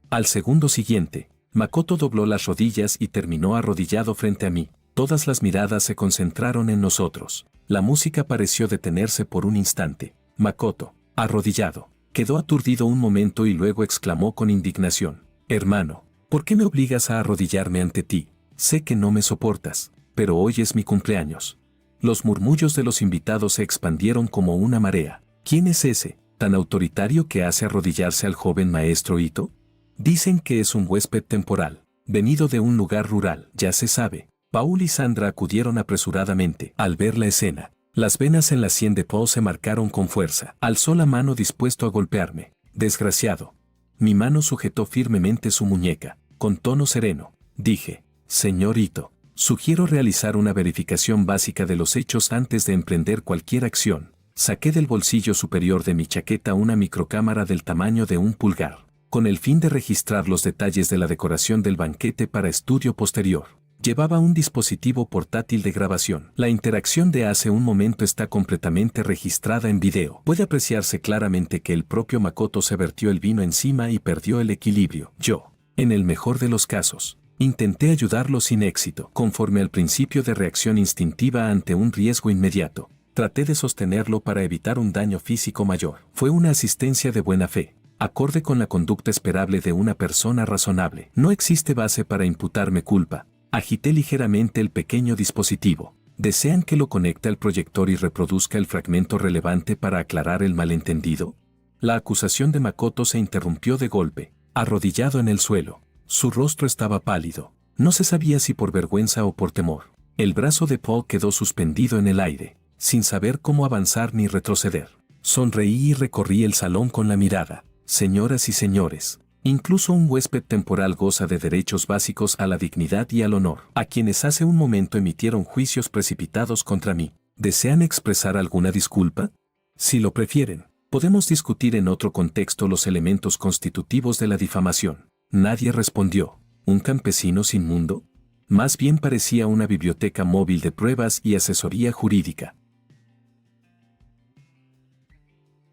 Al segundo siguiente, Makoto dobló las rodillas y terminó arrodillado frente a mí. Todas las miradas se concentraron en nosotros. La música pareció detenerse por un instante. Makoto, arrodillado, quedó aturdido un momento y luego exclamó con indignación: hermano, ¿por qué me obligas a arrodillarme ante ti? Sé que no me soportas, pero hoy es mi cumpleaños. Los murmullos de los invitados se expandieron como una marea. ¿Quién es ese, tan autoritario que hace arrodillarse al joven maestro Ito? Dicen que es un huésped temporal, venido de un lugar rural. Ya se sabe. Paul y Sandra acudieron apresuradamente. Al ver la escena, las venas en la sien de Paul se marcaron con fuerza. Alzó la mano dispuesto a golpearme. Desgraciado. Mi mano sujetó firmemente su muñeca. Con tono sereno, dije: señor Ito, sugiero realizar una verificación básica de los hechos antes de emprender cualquier acción. Saqué del bolsillo superior de mi chaqueta una microcámara del tamaño de un pulgar, con el fin de registrar los detalles de la decoración del banquete para estudio posterior. Llevaba un dispositivo portátil de grabación. La interacción de hace un momento está completamente registrada en video. Puede apreciarse claramente que el propio Makoto se vertió el vino encima y perdió el equilibrio. Yo, en el mejor de los casos, intenté ayudarlo sin éxito. Conforme al principio de reacción instintiva ante un riesgo inmediato, traté de sostenerlo para evitar un daño físico mayor. Fue una asistencia de buena fe, acorde con la conducta esperable de una persona razonable. No existe base para imputarme culpa. Agité ligeramente el pequeño dispositivo. ¿Desean que lo conecte al proyector y reproduzca el fragmento relevante para aclarar el malentendido? La acusación de Makoto se interrumpió de golpe, arrodillado en el suelo. Su rostro estaba pálido. No se sabía si por vergüenza o por temor. El brazo de Paul quedó suspendido en el aire, sin saber cómo avanzar ni retroceder. Sonreí y recorrí el salón con la mirada. Señoras y señores, incluso un huésped temporal goza de derechos básicos a la dignidad y al honor. A quienes hace un momento emitieron juicios precipitados contra mí, ¿desean expresar alguna disculpa? Si lo prefieren, podemos discutir en otro contexto los elementos constitutivos de la difamación. Nadie respondió. ¿Un campesino sin mundo? Más bien parecía una biblioteca móvil de pruebas y asesoría jurídica.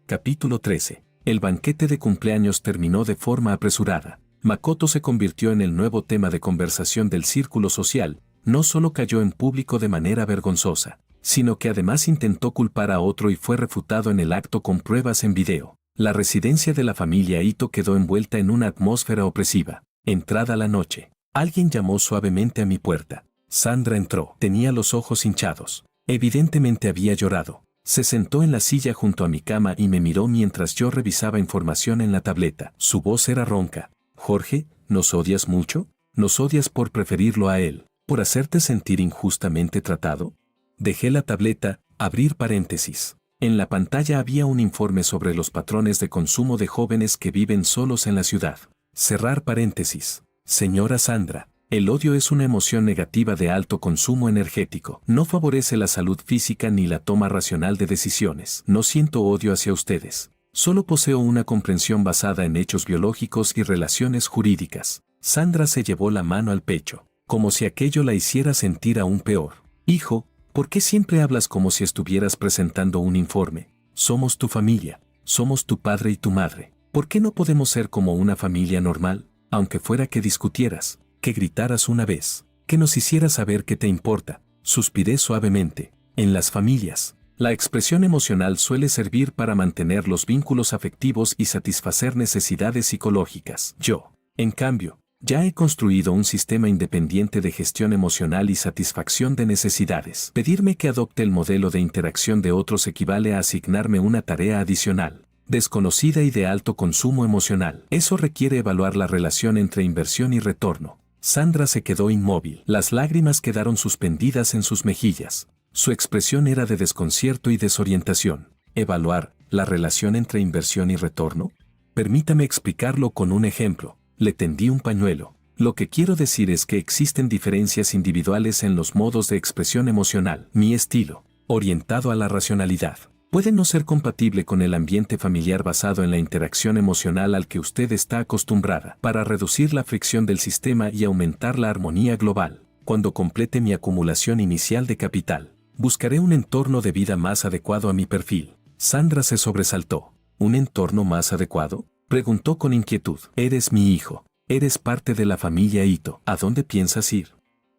Capítulo 13. El banquete de cumpleaños terminó de forma apresurada. Makoto se convirtió en el nuevo tema de conversación del círculo social. No solo cayó en público de manera vergonzosa, sino que además intentó culpar a otro y fue refutado en el acto con pruebas en video. La residencia de la familia Ito quedó envuelta en una atmósfera opresiva. Entrada la noche, alguien llamó suavemente a mi puerta. Sandra entró. Tenía los ojos hinchados. Evidentemente había llorado. Se sentó en la silla junto a mi cama y me miró mientras yo revisaba información en la tableta. Su voz era ronca. Jorge, ¿nos odias mucho? ¿Nos odias por preferirlo a él? ¿Por hacerte sentir injustamente tratado? Dejé la tableta, abrir paréntesis. En la pantalla había un informe sobre los patrones de consumo de jóvenes que viven solos en la ciudad. Cerrar paréntesis. Señora Sandra, el odio es una emoción negativa de alto consumo energético. No favorece la salud física ni la toma racional de decisiones. No siento odio hacia ustedes. Solo poseo una comprensión basada en hechos biológicos y relaciones jurídicas. Sandra se llevó la mano al pecho, como si aquello la hiciera sentir aún peor. Hijo, ¿por qué siempre hablas como si estuvieras presentando un informe? Somos tu familia, somos tu padre y tu madre. ¿Por qué no podemos ser como una familia normal? Aunque fuera que discutieras, que gritaras una vez, que nos hicieras saber qué te importa. Suspiré suavemente. En las familias, la expresión emocional suele servir para mantener los vínculos afectivos y satisfacer necesidades psicológicas. Yo, en cambio, ya he construido un sistema independiente de gestión emocional y satisfacción de necesidades. Pedirme que adopte el modelo de interacción de otros equivale a asignarme una tarea adicional, desconocida y de alto consumo emocional. Eso requiere evaluar la relación entre inversión y retorno. Sandra se quedó inmóvil. Las lágrimas quedaron suspendidas en sus mejillas. Su expresión era de desconcierto y desorientación. ¿Evaluar la relación entre inversión y retorno? Permítame explicarlo con un ejemplo. Le tendí un pañuelo. Lo que quiero decir es que existen diferencias individuales en los modos de expresión emocional. Mi estilo, orientado a la racionalidad, puede no ser compatible con el ambiente familiar basado en la interacción emocional al que usted está acostumbrada. Para reducir la fricción del sistema y aumentar la armonía global, cuando complete mi acumulación inicial de capital, buscaré un entorno de vida más adecuado a mi perfil. Sandra se sobresaltó. ¿Un entorno más adecuado?, preguntó con inquietud. Eres mi hijo. Eres parte de la familia Ito. ¿A dónde piensas ir?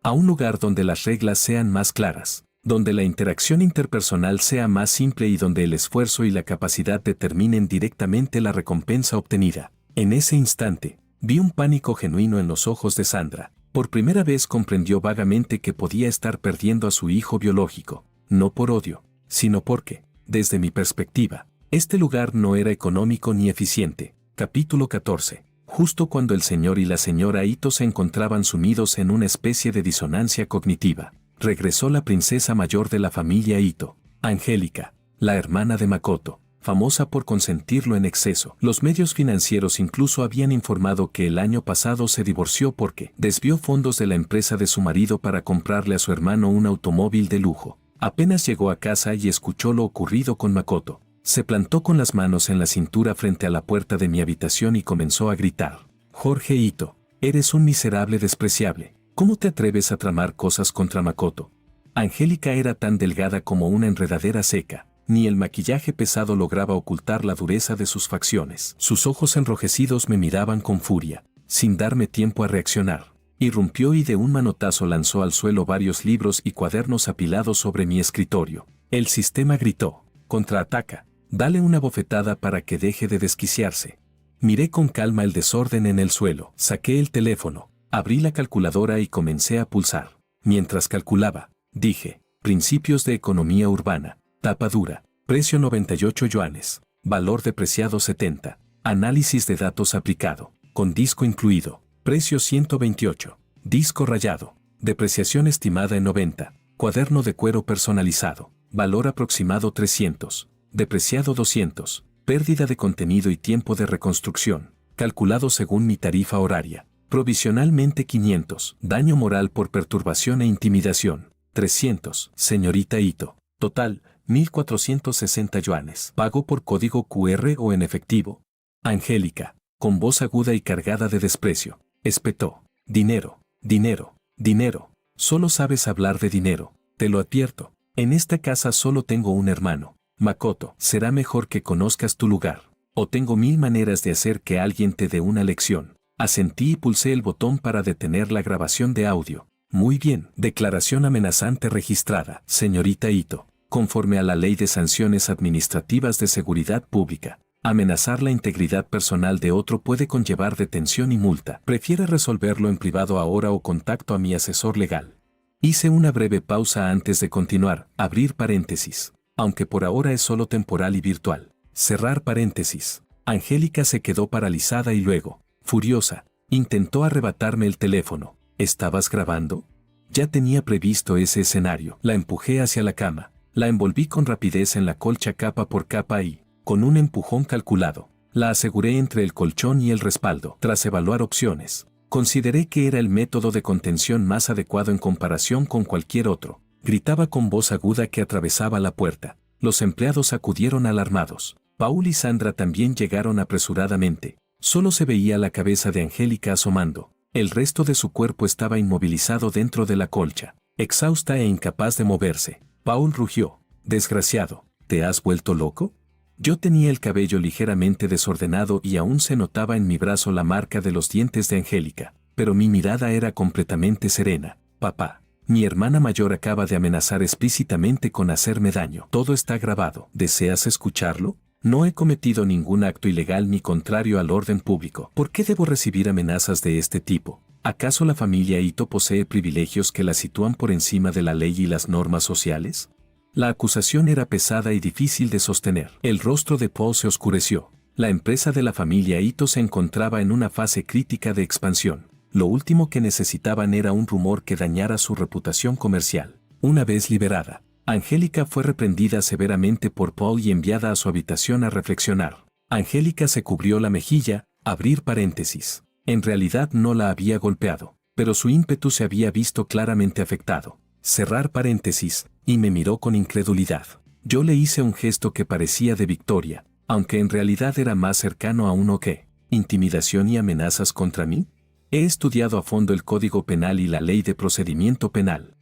A un lugar donde las reglas sean más claras, donde la interacción interpersonal sea más simple y donde el esfuerzo y la capacidad determinen directamente la recompensa obtenida. En ese instante, vi un pánico genuino en los ojos de Sandra. Por primera vez comprendió vagamente que podía estar perdiendo a su hijo biológico, no por odio, sino porque, desde mi perspectiva, este lugar no era económico ni eficiente. Capítulo 14. Justo cuando el señor y la señora Ito se encontraban sumidos en una especie de disonancia cognitiva, regresó la princesa mayor de la familia Ito, Angélica, la hermana de Makoto, famosa por consentirlo en exceso. Los medios financieros incluso habían informado que el año pasado se divorció porque desvió fondos de la empresa de su marido para comprarle a su hermano un automóvil de lujo. Apenas llegó a casa y escuchó lo ocurrido con Makoto, se plantó con las manos en la cintura frente a la puerta de mi habitación y comenzó a gritar. Jorge Ito, eres un miserable despreciable. ¿Cómo te atreves a tramar cosas contra Makoto? Angélica era tan delgada como una enredadera seca. Ni el maquillaje pesado lograba ocultar la dureza de sus facciones. Sus ojos enrojecidos me miraban con furia, sin darme tiempo a reaccionar. Irrumpió y de un manotazo lanzó al suelo varios libros y cuadernos apilados sobre mi escritorio. El sistema gritó. Contraataca. Dale una bofetada para que deje de desquiciarse. Miré con calma el desorden en el suelo. Saqué el teléfono, abrí la calculadora y comencé a pulsar. Mientras calculaba, dije, principios de economía urbana. Tapa dura, precio 98 yuanes, valor depreciado 70, análisis de datos aplicado, con disco incluido, precio 128, disco rayado, depreciación estimada en 90, cuaderno de cuero personalizado, valor aproximado 300, depreciado 200, pérdida de contenido y tiempo de reconstrucción, calculado según mi tarifa horaria, provisionalmente 500, daño moral por perturbación e intimidación, 300, señorita Ito, total, 1.460 yuanes. ¿Pago por código QR o en efectivo? Angélica, con voz aguda y cargada de desprecio, espetó. Dinero, dinero, dinero. Solo sabes hablar de dinero, te lo advierto. En esta casa solo tengo un hermano. Makoto, será mejor que conozcas tu lugar. O tengo 1000 maneras de hacer que alguien te dé una lección. Asentí y pulsé el botón para detener la grabación de audio. Muy bien. Declaración amenazante registrada, señorita Ito. Conforme a la Ley de Sanciones Administrativas de Seguridad Pública, amenazar la integridad personal de otro puede conllevar detención y multa. ¿Prefiere resolverlo en privado ahora o contacto a mi asesor legal? Hice una breve pausa antes de continuar. Abrir paréntesis. Aunque por ahora es solo temporal y virtual. Cerrar paréntesis. Angélica se quedó paralizada y luego, furiosa, intentó arrebatarme el teléfono. ¿Estabas grabando? Ya tenía previsto ese escenario. La empujé hacia la cama. La envolví con rapidez en la colcha capa por capa y, con un empujón calculado, la aseguré entre el colchón y el respaldo. Tras evaluar opciones, consideré que era el método de contención más adecuado en comparación con cualquier otro. Gritaba con voz aguda que atravesaba la puerta. Los empleados acudieron alarmados. Paul y Sandra también llegaron apresuradamente. Solo se veía la cabeza de Angélica asomando. El resto de su cuerpo estaba inmovilizado dentro de la colcha, exhausta e incapaz de moverse. Paul rugió. Desgraciado, ¿te has vuelto loco? Yo tenía el cabello ligeramente desordenado y aún se notaba en mi brazo la marca de los dientes de Angélica, pero mi mirada era completamente serena. Papá, mi hermana mayor acaba de amenazar explícitamente con hacerme daño. Todo está grabado. ¿Deseas escucharlo? No he cometido ningún acto ilegal ni contrario al orden público. ¿Por qué debo recibir amenazas de este tipo? ¿Acaso la familia Ito posee privilegios que la sitúan por encima de la ley y las normas sociales? La acusación era pesada y difícil de sostener. El rostro de Paul se oscureció. La empresa de la familia Ito se encontraba en una fase crítica de expansión. Lo último que necesitaban era un rumor que dañara su reputación comercial. Una vez liberada, Angélica fue reprendida severamente por Paul y enviada a su habitación a reflexionar. Angélica se cubrió la mejilla, abrir paréntesis. En realidad no la había golpeado, pero su ímpetu se había visto claramente afectado. Cerrar paréntesis, y me miró con incredulidad. Yo le hice un gesto que parecía de victoria, aunque en realidad era más cercano a un ¿qué? ¿Intimidación y amenazas contra mí? He estudiado a fondo el Código Penal y la Ley de Procedimiento Penal.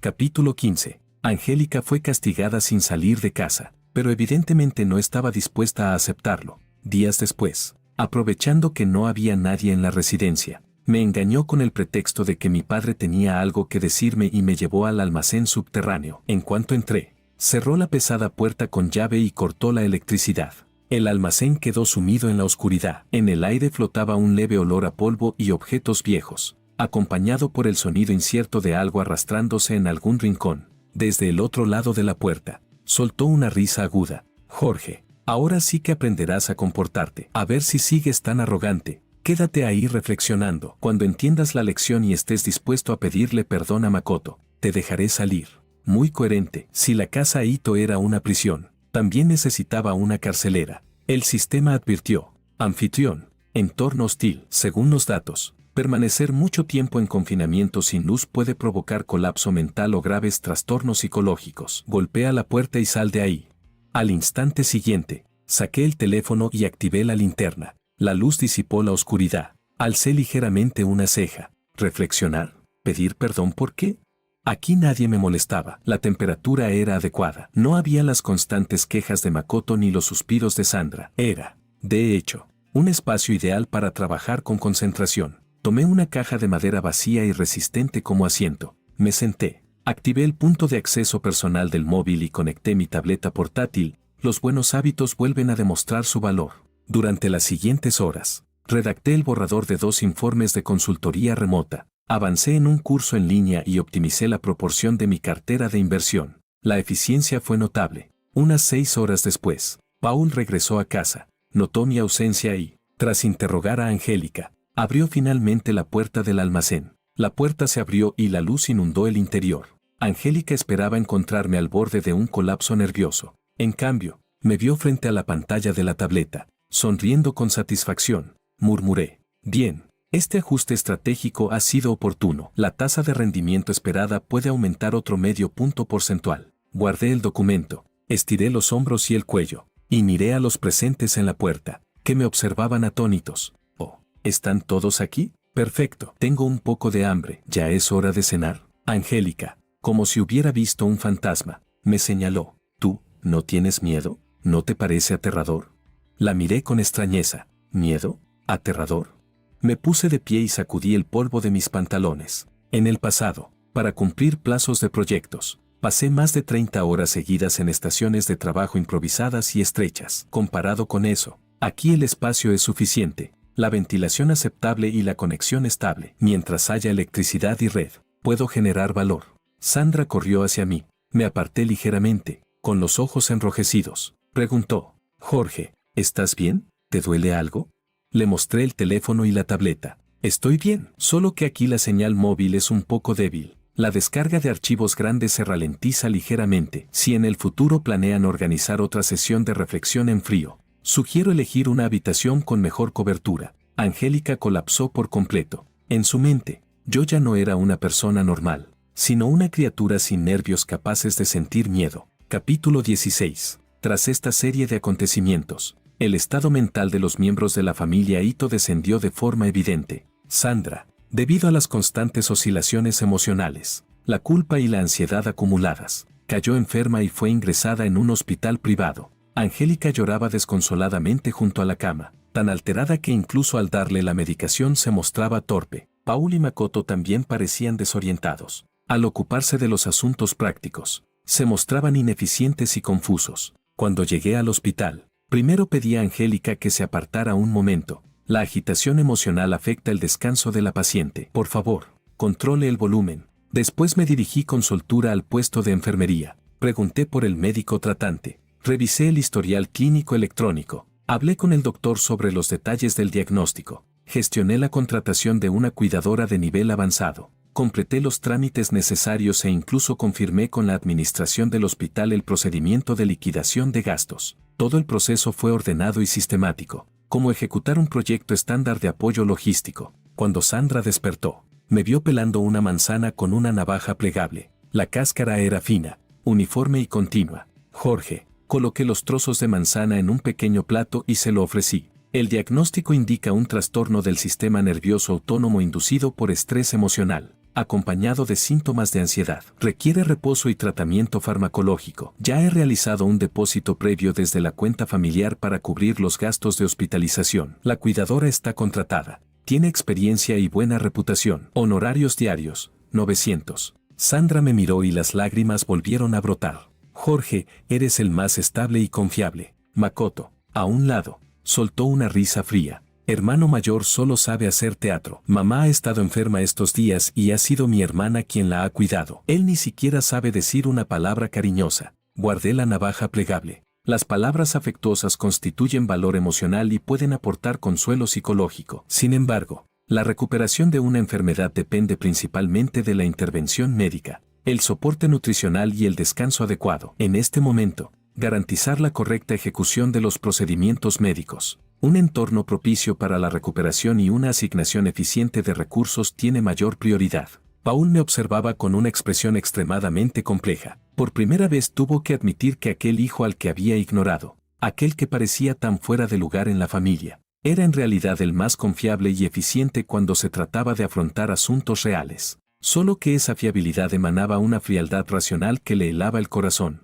Capítulo 15. Angélica fue castigada sin salir de casa, pero evidentemente no estaba dispuesta a aceptarlo. Días después, aprovechando que no había nadie en la residencia, me engañó con el pretexto de que mi padre tenía algo que decirme y me llevó al almacén subterráneo. En cuanto entré, cerró la pesada puerta con llave y cortó la electricidad. El almacén quedó sumido en la oscuridad. En el aire flotaba un leve olor a polvo y objetos viejos, acompañado por el sonido incierto de algo arrastrándose en algún rincón. Desde el otro lado de la puerta, soltó una risa aguda. Jorge, ahora sí que aprenderás a comportarte. A ver si sigues tan arrogante. Quédate ahí reflexionando. Cuando entiendas la lección y estés dispuesto a pedirle perdón a Makoto, te dejaré salir. Muy coherente. Si la casa Ito era una prisión, también necesitaba una carcelera. El sistema advirtió. Anfitrión. Entorno hostil. Según los datos, permanecer mucho tiempo en confinamiento sin luz puede provocar colapso mental o graves trastornos psicológicos. Golpea la puerta y sal de ahí. Al instante siguiente, saqué el teléfono y activé la linterna. La luz disipó la oscuridad. Alcé ligeramente una ceja. ¿Reflexionar? ¿Pedir perdón por qué? Aquí nadie me molestaba. La temperatura era adecuada. No había las constantes quejas de Makoto ni los suspiros de Sandra. Era, de hecho, un espacio ideal para trabajar con concentración. Tomé una caja de madera vacía y resistente como asiento. Me senté. Activé el punto de acceso personal del móvil y conecté mi tableta portátil. Los buenos hábitos vuelven a demostrar su valor. Durante las siguientes horas, redacté el borrador de 2 informes de consultoría remota, avancé en un curso en línea y optimicé la proporción de mi cartera de inversión. La eficiencia fue notable. Unas 6 horas después, Paul regresó a casa, notó mi ausencia y, tras interrogar a Angélica, abrió finalmente la puerta del almacén. La puerta se abrió y la luz inundó el interior. Angélica esperaba encontrarme al borde de un colapso nervioso. En cambio, me vio frente a la pantalla de la tableta. Sonriendo con satisfacción, murmuré. Bien, este ajuste estratégico ha sido oportuno. La tasa de rendimiento esperada puede aumentar otro medio punto porcentual. Guardé el documento, estiré los hombros y el cuello, y miré a los presentes en la puerta, que me observaban atónitos. Oh, ¿están todos aquí? Perfecto. Tengo un poco de hambre. ¿Ya es hora de cenar? Angélica, como si hubiera visto un fantasma, me señaló. ¿Tú, no tienes miedo? ¿No te parece aterrador? La miré con extrañeza. ¿Miedo? ¿Aterrador? Me puse de pie y sacudí el polvo de mis pantalones. En el pasado, para cumplir plazos de proyectos, pasé más de 30 horas seguidas en estaciones de trabajo improvisadas y estrechas. Comparado con eso, aquí el espacio es suficiente, la ventilación aceptable y la conexión estable. Mientras haya electricidad y red, puedo generar valor. Sandra corrió hacia mí. Me aparté ligeramente, con los ojos enrojecidos. Preguntó: Jorge, ¿estás bien? ¿Te duele algo? Le mostré el teléfono y la tableta. Estoy bien, solo que aquí la señal móvil es un poco débil. La descarga de archivos grandes se ralentiza ligeramente. Si en el futuro planean organizar otra sesión de reflexión en frío, sugiero elegir una habitación con mejor cobertura. Angélica colapsó por completo. En su mente, yo ya no era una persona normal, sino una criatura sin nervios capaces de sentir miedo. Capítulo 16. Tras esta serie de acontecimientos, el estado mental de los miembros de la familia Ito descendió de forma evidente. Sandra, debido a las constantes oscilaciones emocionales, la culpa y la ansiedad acumuladas, cayó enferma y fue ingresada en un hospital privado. Angélica lloraba desconsoladamente junto a la cama, tan alterada que incluso al darle la medicación se mostraba torpe. Paul y Makoto también parecían desorientados. Al ocuparse de los asuntos prácticos, se mostraban ineficientes y confusos. Cuando llegué al hospital, primero pedí a Angélica que se apartara un momento. La agitación emocional afecta el descanso de la paciente. Por favor, controle el volumen. Después me dirigí con soltura al puesto de enfermería. Pregunté por el médico tratante. Revisé el historial clínico electrónico. Hablé con el doctor sobre los detalles del diagnóstico. Gestioné la contratación de una cuidadora de nivel avanzado. Completé los trámites necesarios e incluso confirmé con la administración del hospital el procedimiento de liquidación de gastos. Todo el proceso fue ordenado y sistemático, como ejecutar un proyecto estándar de apoyo logístico. Cuando Sandra despertó, me vio pelando una manzana con una navaja plegable. La cáscara era fina, uniforme y continua. Jorge, coloqué los trozos de manzana en un pequeño plato y se lo ofrecí. El diagnóstico indica un trastorno del sistema nervioso autónomo inducido por estrés emocional, acompañado de síntomas de ansiedad. Requiere reposo y tratamiento farmacológico. Ya he realizado un depósito previo desde la cuenta familiar para cubrir los gastos de hospitalización. La cuidadora está contratada. Tiene experiencia y buena reputación. Honorarios diarios, 900. Sandra me miró y las lágrimas volvieron a brotar. Jorge, eres el más estable y confiable. Makoto, a un lado, soltó una risa fría. Hermano mayor solo sabe hacer teatro. Mamá ha estado enferma estos días y ha sido mi hermana quien la ha cuidado. Él ni siquiera sabe decir una palabra cariñosa. Guardé la navaja plegable. Las palabras afectuosas constituyen valor emocional y pueden aportar consuelo psicológico. Sin embargo, la recuperación de una enfermedad depende principalmente de la intervención médica, el soporte nutricional y el descanso adecuado. En este momento, garantizar la correcta ejecución de los procedimientos médicos, un entorno propicio para la recuperación y una asignación eficiente de recursos tiene mayor prioridad. Paul me observaba con una expresión extremadamente compleja. Por primera vez tuvo que admitir que aquel hijo al que había ignorado, aquel que parecía tan fuera de lugar en la familia, era en realidad el más confiable y eficiente cuando se trataba de afrontar asuntos reales. Solo que esa fiabilidad emanaba una frialdad racional que le helaba el corazón.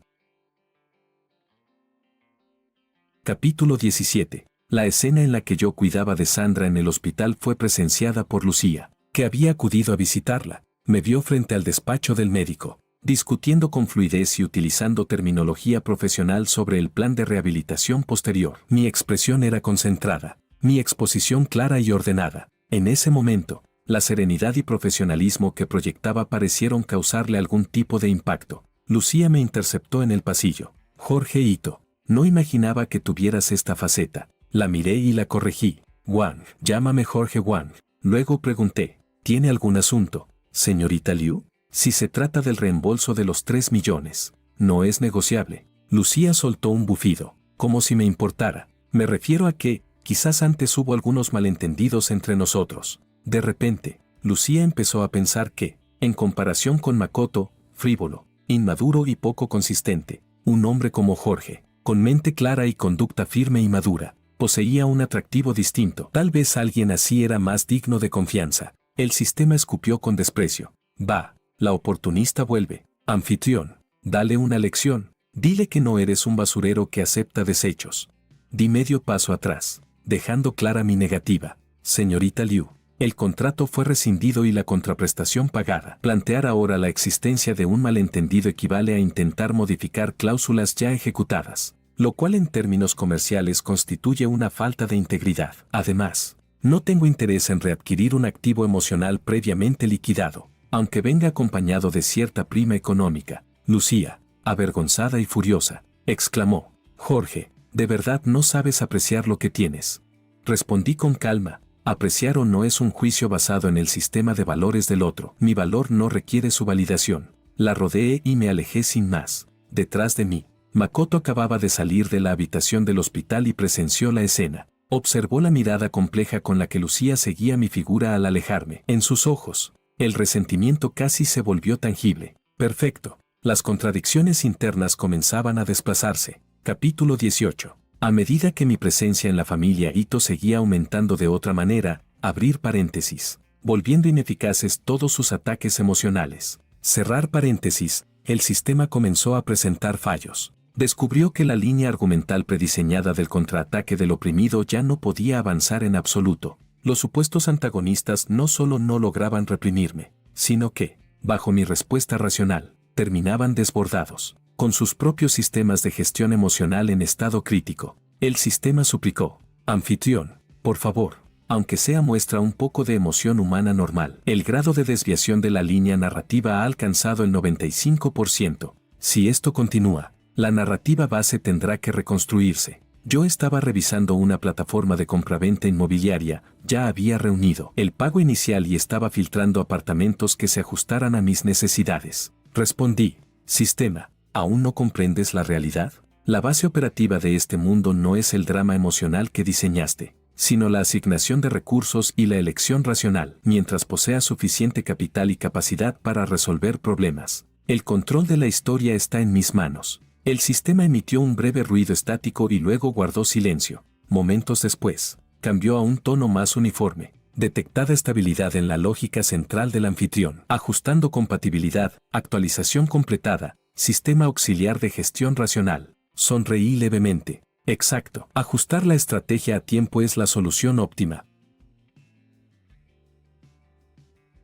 Capítulo 17. La escena en la que yo cuidaba de Sandra en el hospital fue presenciada por Lucía, que había acudido a visitarla. Me vio frente al despacho del médico, discutiendo con fluidez y utilizando terminología profesional sobre el plan de rehabilitación posterior. Mi expresión era concentrada, mi exposición clara y ordenada. En ese momento, la serenidad y profesionalismo que proyectaba parecieron causarle algún tipo de impacto. Lucía me interceptó en el pasillo. Jorge Ito, no imaginaba que tuvieras esta faceta. La miré y la corregí. Wang, llámame Jorge Wang. Luego pregunté, ¿tiene algún asunto, señorita Liu? Si se trata del reembolso de los 3 millones, no es negociable. Lucía soltó un bufido, como si me importara. Me refiero a que, quizás antes hubo algunos malentendidos entre nosotros. De repente, Lucía empezó a pensar que, en comparación con Makoto, frívolo, inmaduro y poco consistente, un hombre como Jorge, con mente clara y conducta firme y madura, poseía un atractivo distinto. Tal vez alguien así era más digno de confianza. El sistema escupió con desprecio. Va, la oportunista vuelve. Anfitrión, dale una lección. Dile que no eres un basurero que acepta desechos. Di medio paso atrás, dejando clara mi negativa. Señorita Liu, el contrato fue rescindido y la contraprestación pagada. Plantear ahora la existencia de un malentendido equivale a intentar modificar cláusulas ya ejecutadas, lo cual en términos comerciales constituye una falta de integridad. Además, no tengo interés en readquirir un activo emocional previamente liquidado, aunque venga acompañado de cierta prima económica. Lucía, avergonzada y furiosa, exclamó: Jorge, de verdad no sabes apreciar lo que tienes. Respondí con calma: apreciar o no es un juicio basado en el sistema de valores del otro. Mi valor no requiere su validación. La rodeé y me alejé sin más. Detrás de mí, Makoto acababa de salir de la habitación del hospital y presenció la escena. Observó la mirada compleja con la que Lucía seguía mi figura al alejarme. En sus ojos, el resentimiento casi se volvió tangible. Perfecto. Las contradicciones internas comenzaban a desplazarse. Capítulo 18. A medida que mi presencia en la familia Ito seguía aumentando de otra manera, abrir paréntesis, volviendo ineficaces todos sus ataques emocionales. Cerrar paréntesis, el sistema comenzó a presentar fallos. Descubrió que la línea argumental prediseñada del contraataque del oprimido ya no podía avanzar en absoluto. Los supuestos antagonistas no solo no lograban reprimirme, sino que, bajo mi respuesta racional, terminaban desbordados, con sus propios sistemas de gestión emocional en estado crítico. El sistema suplicó: anfitrión, por favor, aunque sea muestra un poco de emoción humana normal. El grado de desviación de la línea narrativa ha alcanzado el 95%. Si esto continúa, la narrativa base tendrá que reconstruirse. Yo estaba revisando una plataforma de compraventa inmobiliaria, ya había reunido el pago inicial y estaba filtrando apartamentos que se ajustaran a mis necesidades. Respondí: sistema, ¿aún no comprendes la realidad? La base operativa de este mundo no es el drama emocional que diseñaste, sino la asignación de recursos y la elección racional. Mientras poseas suficiente capital y capacidad para resolver problemas, el control de la historia está en mis manos. El sistema emitió un breve ruido estático y luego guardó silencio. Momentos después, cambió a un tono más uniforme. Detectada estabilidad en la lógica central del anfitrión. Ajustando compatibilidad, actualización completada, sistema auxiliar de gestión racional. Sonreí levemente. Exacto. Ajustar la estrategia a tiempo es la solución óptima.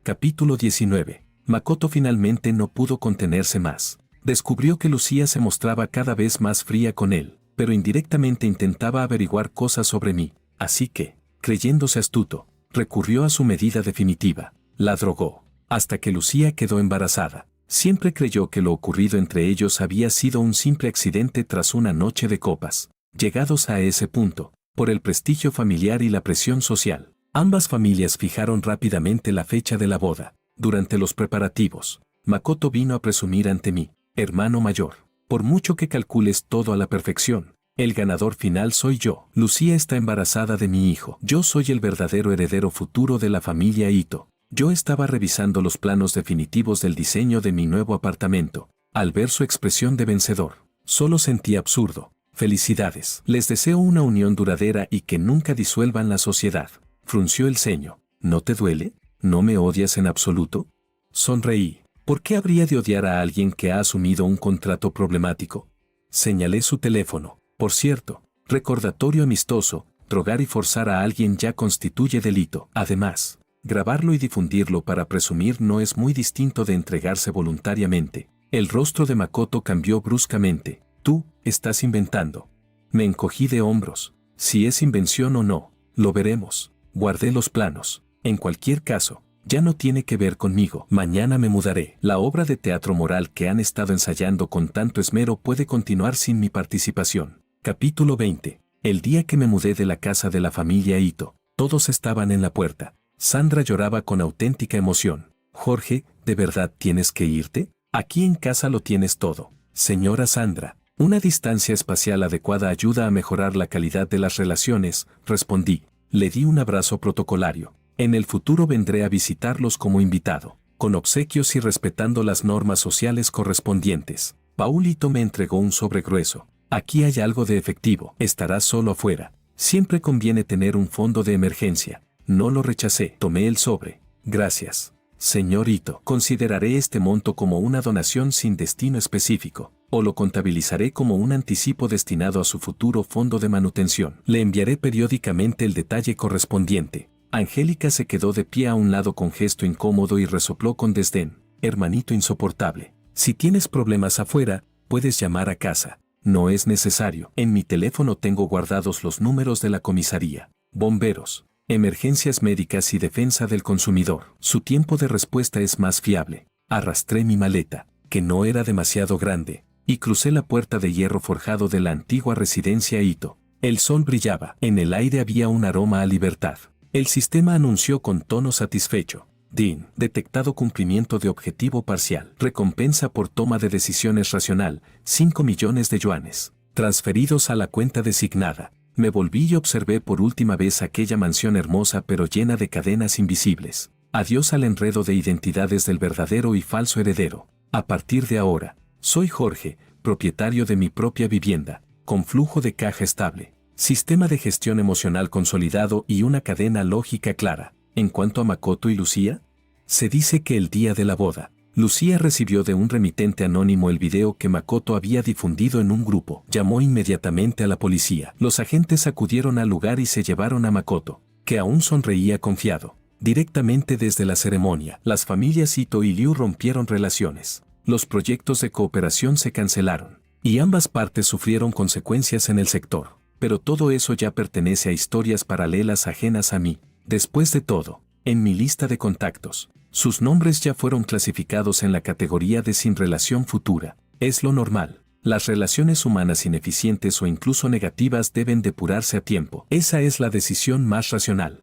Capítulo 19. Makoto finalmente no pudo contenerse más. Descubrió que Lucía se mostraba cada vez más fría con él, pero indirectamente intentaba averiguar cosas sobre mí, así que, creyéndose astuto, recurrió a su medida definitiva: la drogó, hasta que Lucía quedó embarazada. Siempre creyó que lo ocurrido entre ellos había sido un simple accidente tras una noche de copas. Llegados a ese punto, por el prestigio familiar y la presión social, ambas familias fijaron rápidamente la fecha de la boda. Durante los preparativos, Makoto vino a presumir ante mí: hermano mayor, por mucho que calcules todo a la perfección, el ganador final soy yo. Lucía está embarazada de mi hijo. Yo soy el verdadero heredero futuro de la familia Ito. Yo estaba revisando los planos definitivos del diseño de mi nuevo apartamento. Al ver su expresión de vencedor, solo sentí absurdo. Felicidades. Les deseo una unión duradera y que nunca disuelvan la sociedad. Frunció el ceño. ¿No te duele? ¿No me odias en absoluto? Sonreí. ¿Por qué habría de odiar a alguien que ha asumido un contrato problemático? Señalé su teléfono. Por cierto, recordatorio amistoso: drogar y forzar a alguien ya constituye delito. Además, grabarlo y difundirlo para presumir no es muy distinto de entregarse voluntariamente. El rostro de Makoto cambió bruscamente. Tú, estás inventando. Me encogí de hombros. Si es invención o no, lo veremos. Guardé los planos. En cualquier caso, ya no tiene que ver conmigo. Mañana me mudaré. La obra de teatro moral que han estado ensayando con tanto esmero puede continuar sin mi participación. Capítulo 20. El día que me mudé de la casa de la familia Ito, todos estaban en la puerta. Sandra lloraba con auténtica emoción. Jorge, ¿de verdad tienes que irte? Aquí en casa lo tienes todo. Señora Sandra, una distancia espacial adecuada ayuda a mejorar la calidad de las relaciones, respondí. Le di un abrazo protocolario. En el futuro vendré a visitarlos como invitado, con obsequios y respetando las normas sociales correspondientes. Paulito me entregó un sobre grueso. Aquí hay algo de efectivo. Estarás solo afuera. Siempre conviene tener un fondo de emergencia. No lo rechacé. Tomé el sobre. Gracias, señor Ito. Consideraré este monto como una donación sin destino específico. o lo contabilizaré como un anticipo destinado a su futuro fondo de manutención. Le enviaré periódicamente el detalle correspondiente. Angélica se quedó de pie a un lado con gesto incómodo y resopló con desdén. Hermanito insoportable. Si tienes problemas afuera, puedes llamar a casa. No es necesario. En mi teléfono tengo guardados los números de la comisaría, bomberos, emergencias médicas y defensa del consumidor. Su tiempo de respuesta es más fiable. Arrastré mi maleta, que no era demasiado grande, y crucé la puerta de hierro forjado de la antigua residencia Ito. El sol brillaba. En el aire había un aroma a libertad. El sistema anunció con tono satisfecho. DIN, detectado cumplimiento de objetivo parcial. Recompensa por toma de decisiones racional, 5 millones de yuanes. Transferidos a la cuenta designada. Me volví y observé por última vez aquella mansión hermosa pero llena de cadenas invisibles. Adiós al enredo de identidades del verdadero y falso heredero. A partir de ahora, soy Jorge, propietario de mi propia vivienda, con flujo de caja estable, sistema de gestión emocional consolidado y una cadena lógica clara. En cuanto a Makoto y Lucía, se dice que el día de la boda, Lucía recibió de un remitente anónimo el video que Makoto había difundido en un grupo. Llamó inmediatamente a la policía. Los agentes acudieron al lugar y se llevaron a Makoto, que aún sonreía confiado. Directamente desde la ceremonia, las familias Ito y Liu rompieron relaciones. Los proyectos de cooperación se cancelaron, y ambas partes sufrieron consecuencias en el sector. Pero todo eso ya pertenece a historias paralelas ajenas a mí. Después de todo, en mi lista de contactos, sus nombres ya fueron clasificados en la categoría de sin relación futura. Es lo normal. Las relaciones humanas ineficientes o incluso negativas deben depurarse a tiempo. Esa es la decisión más racional.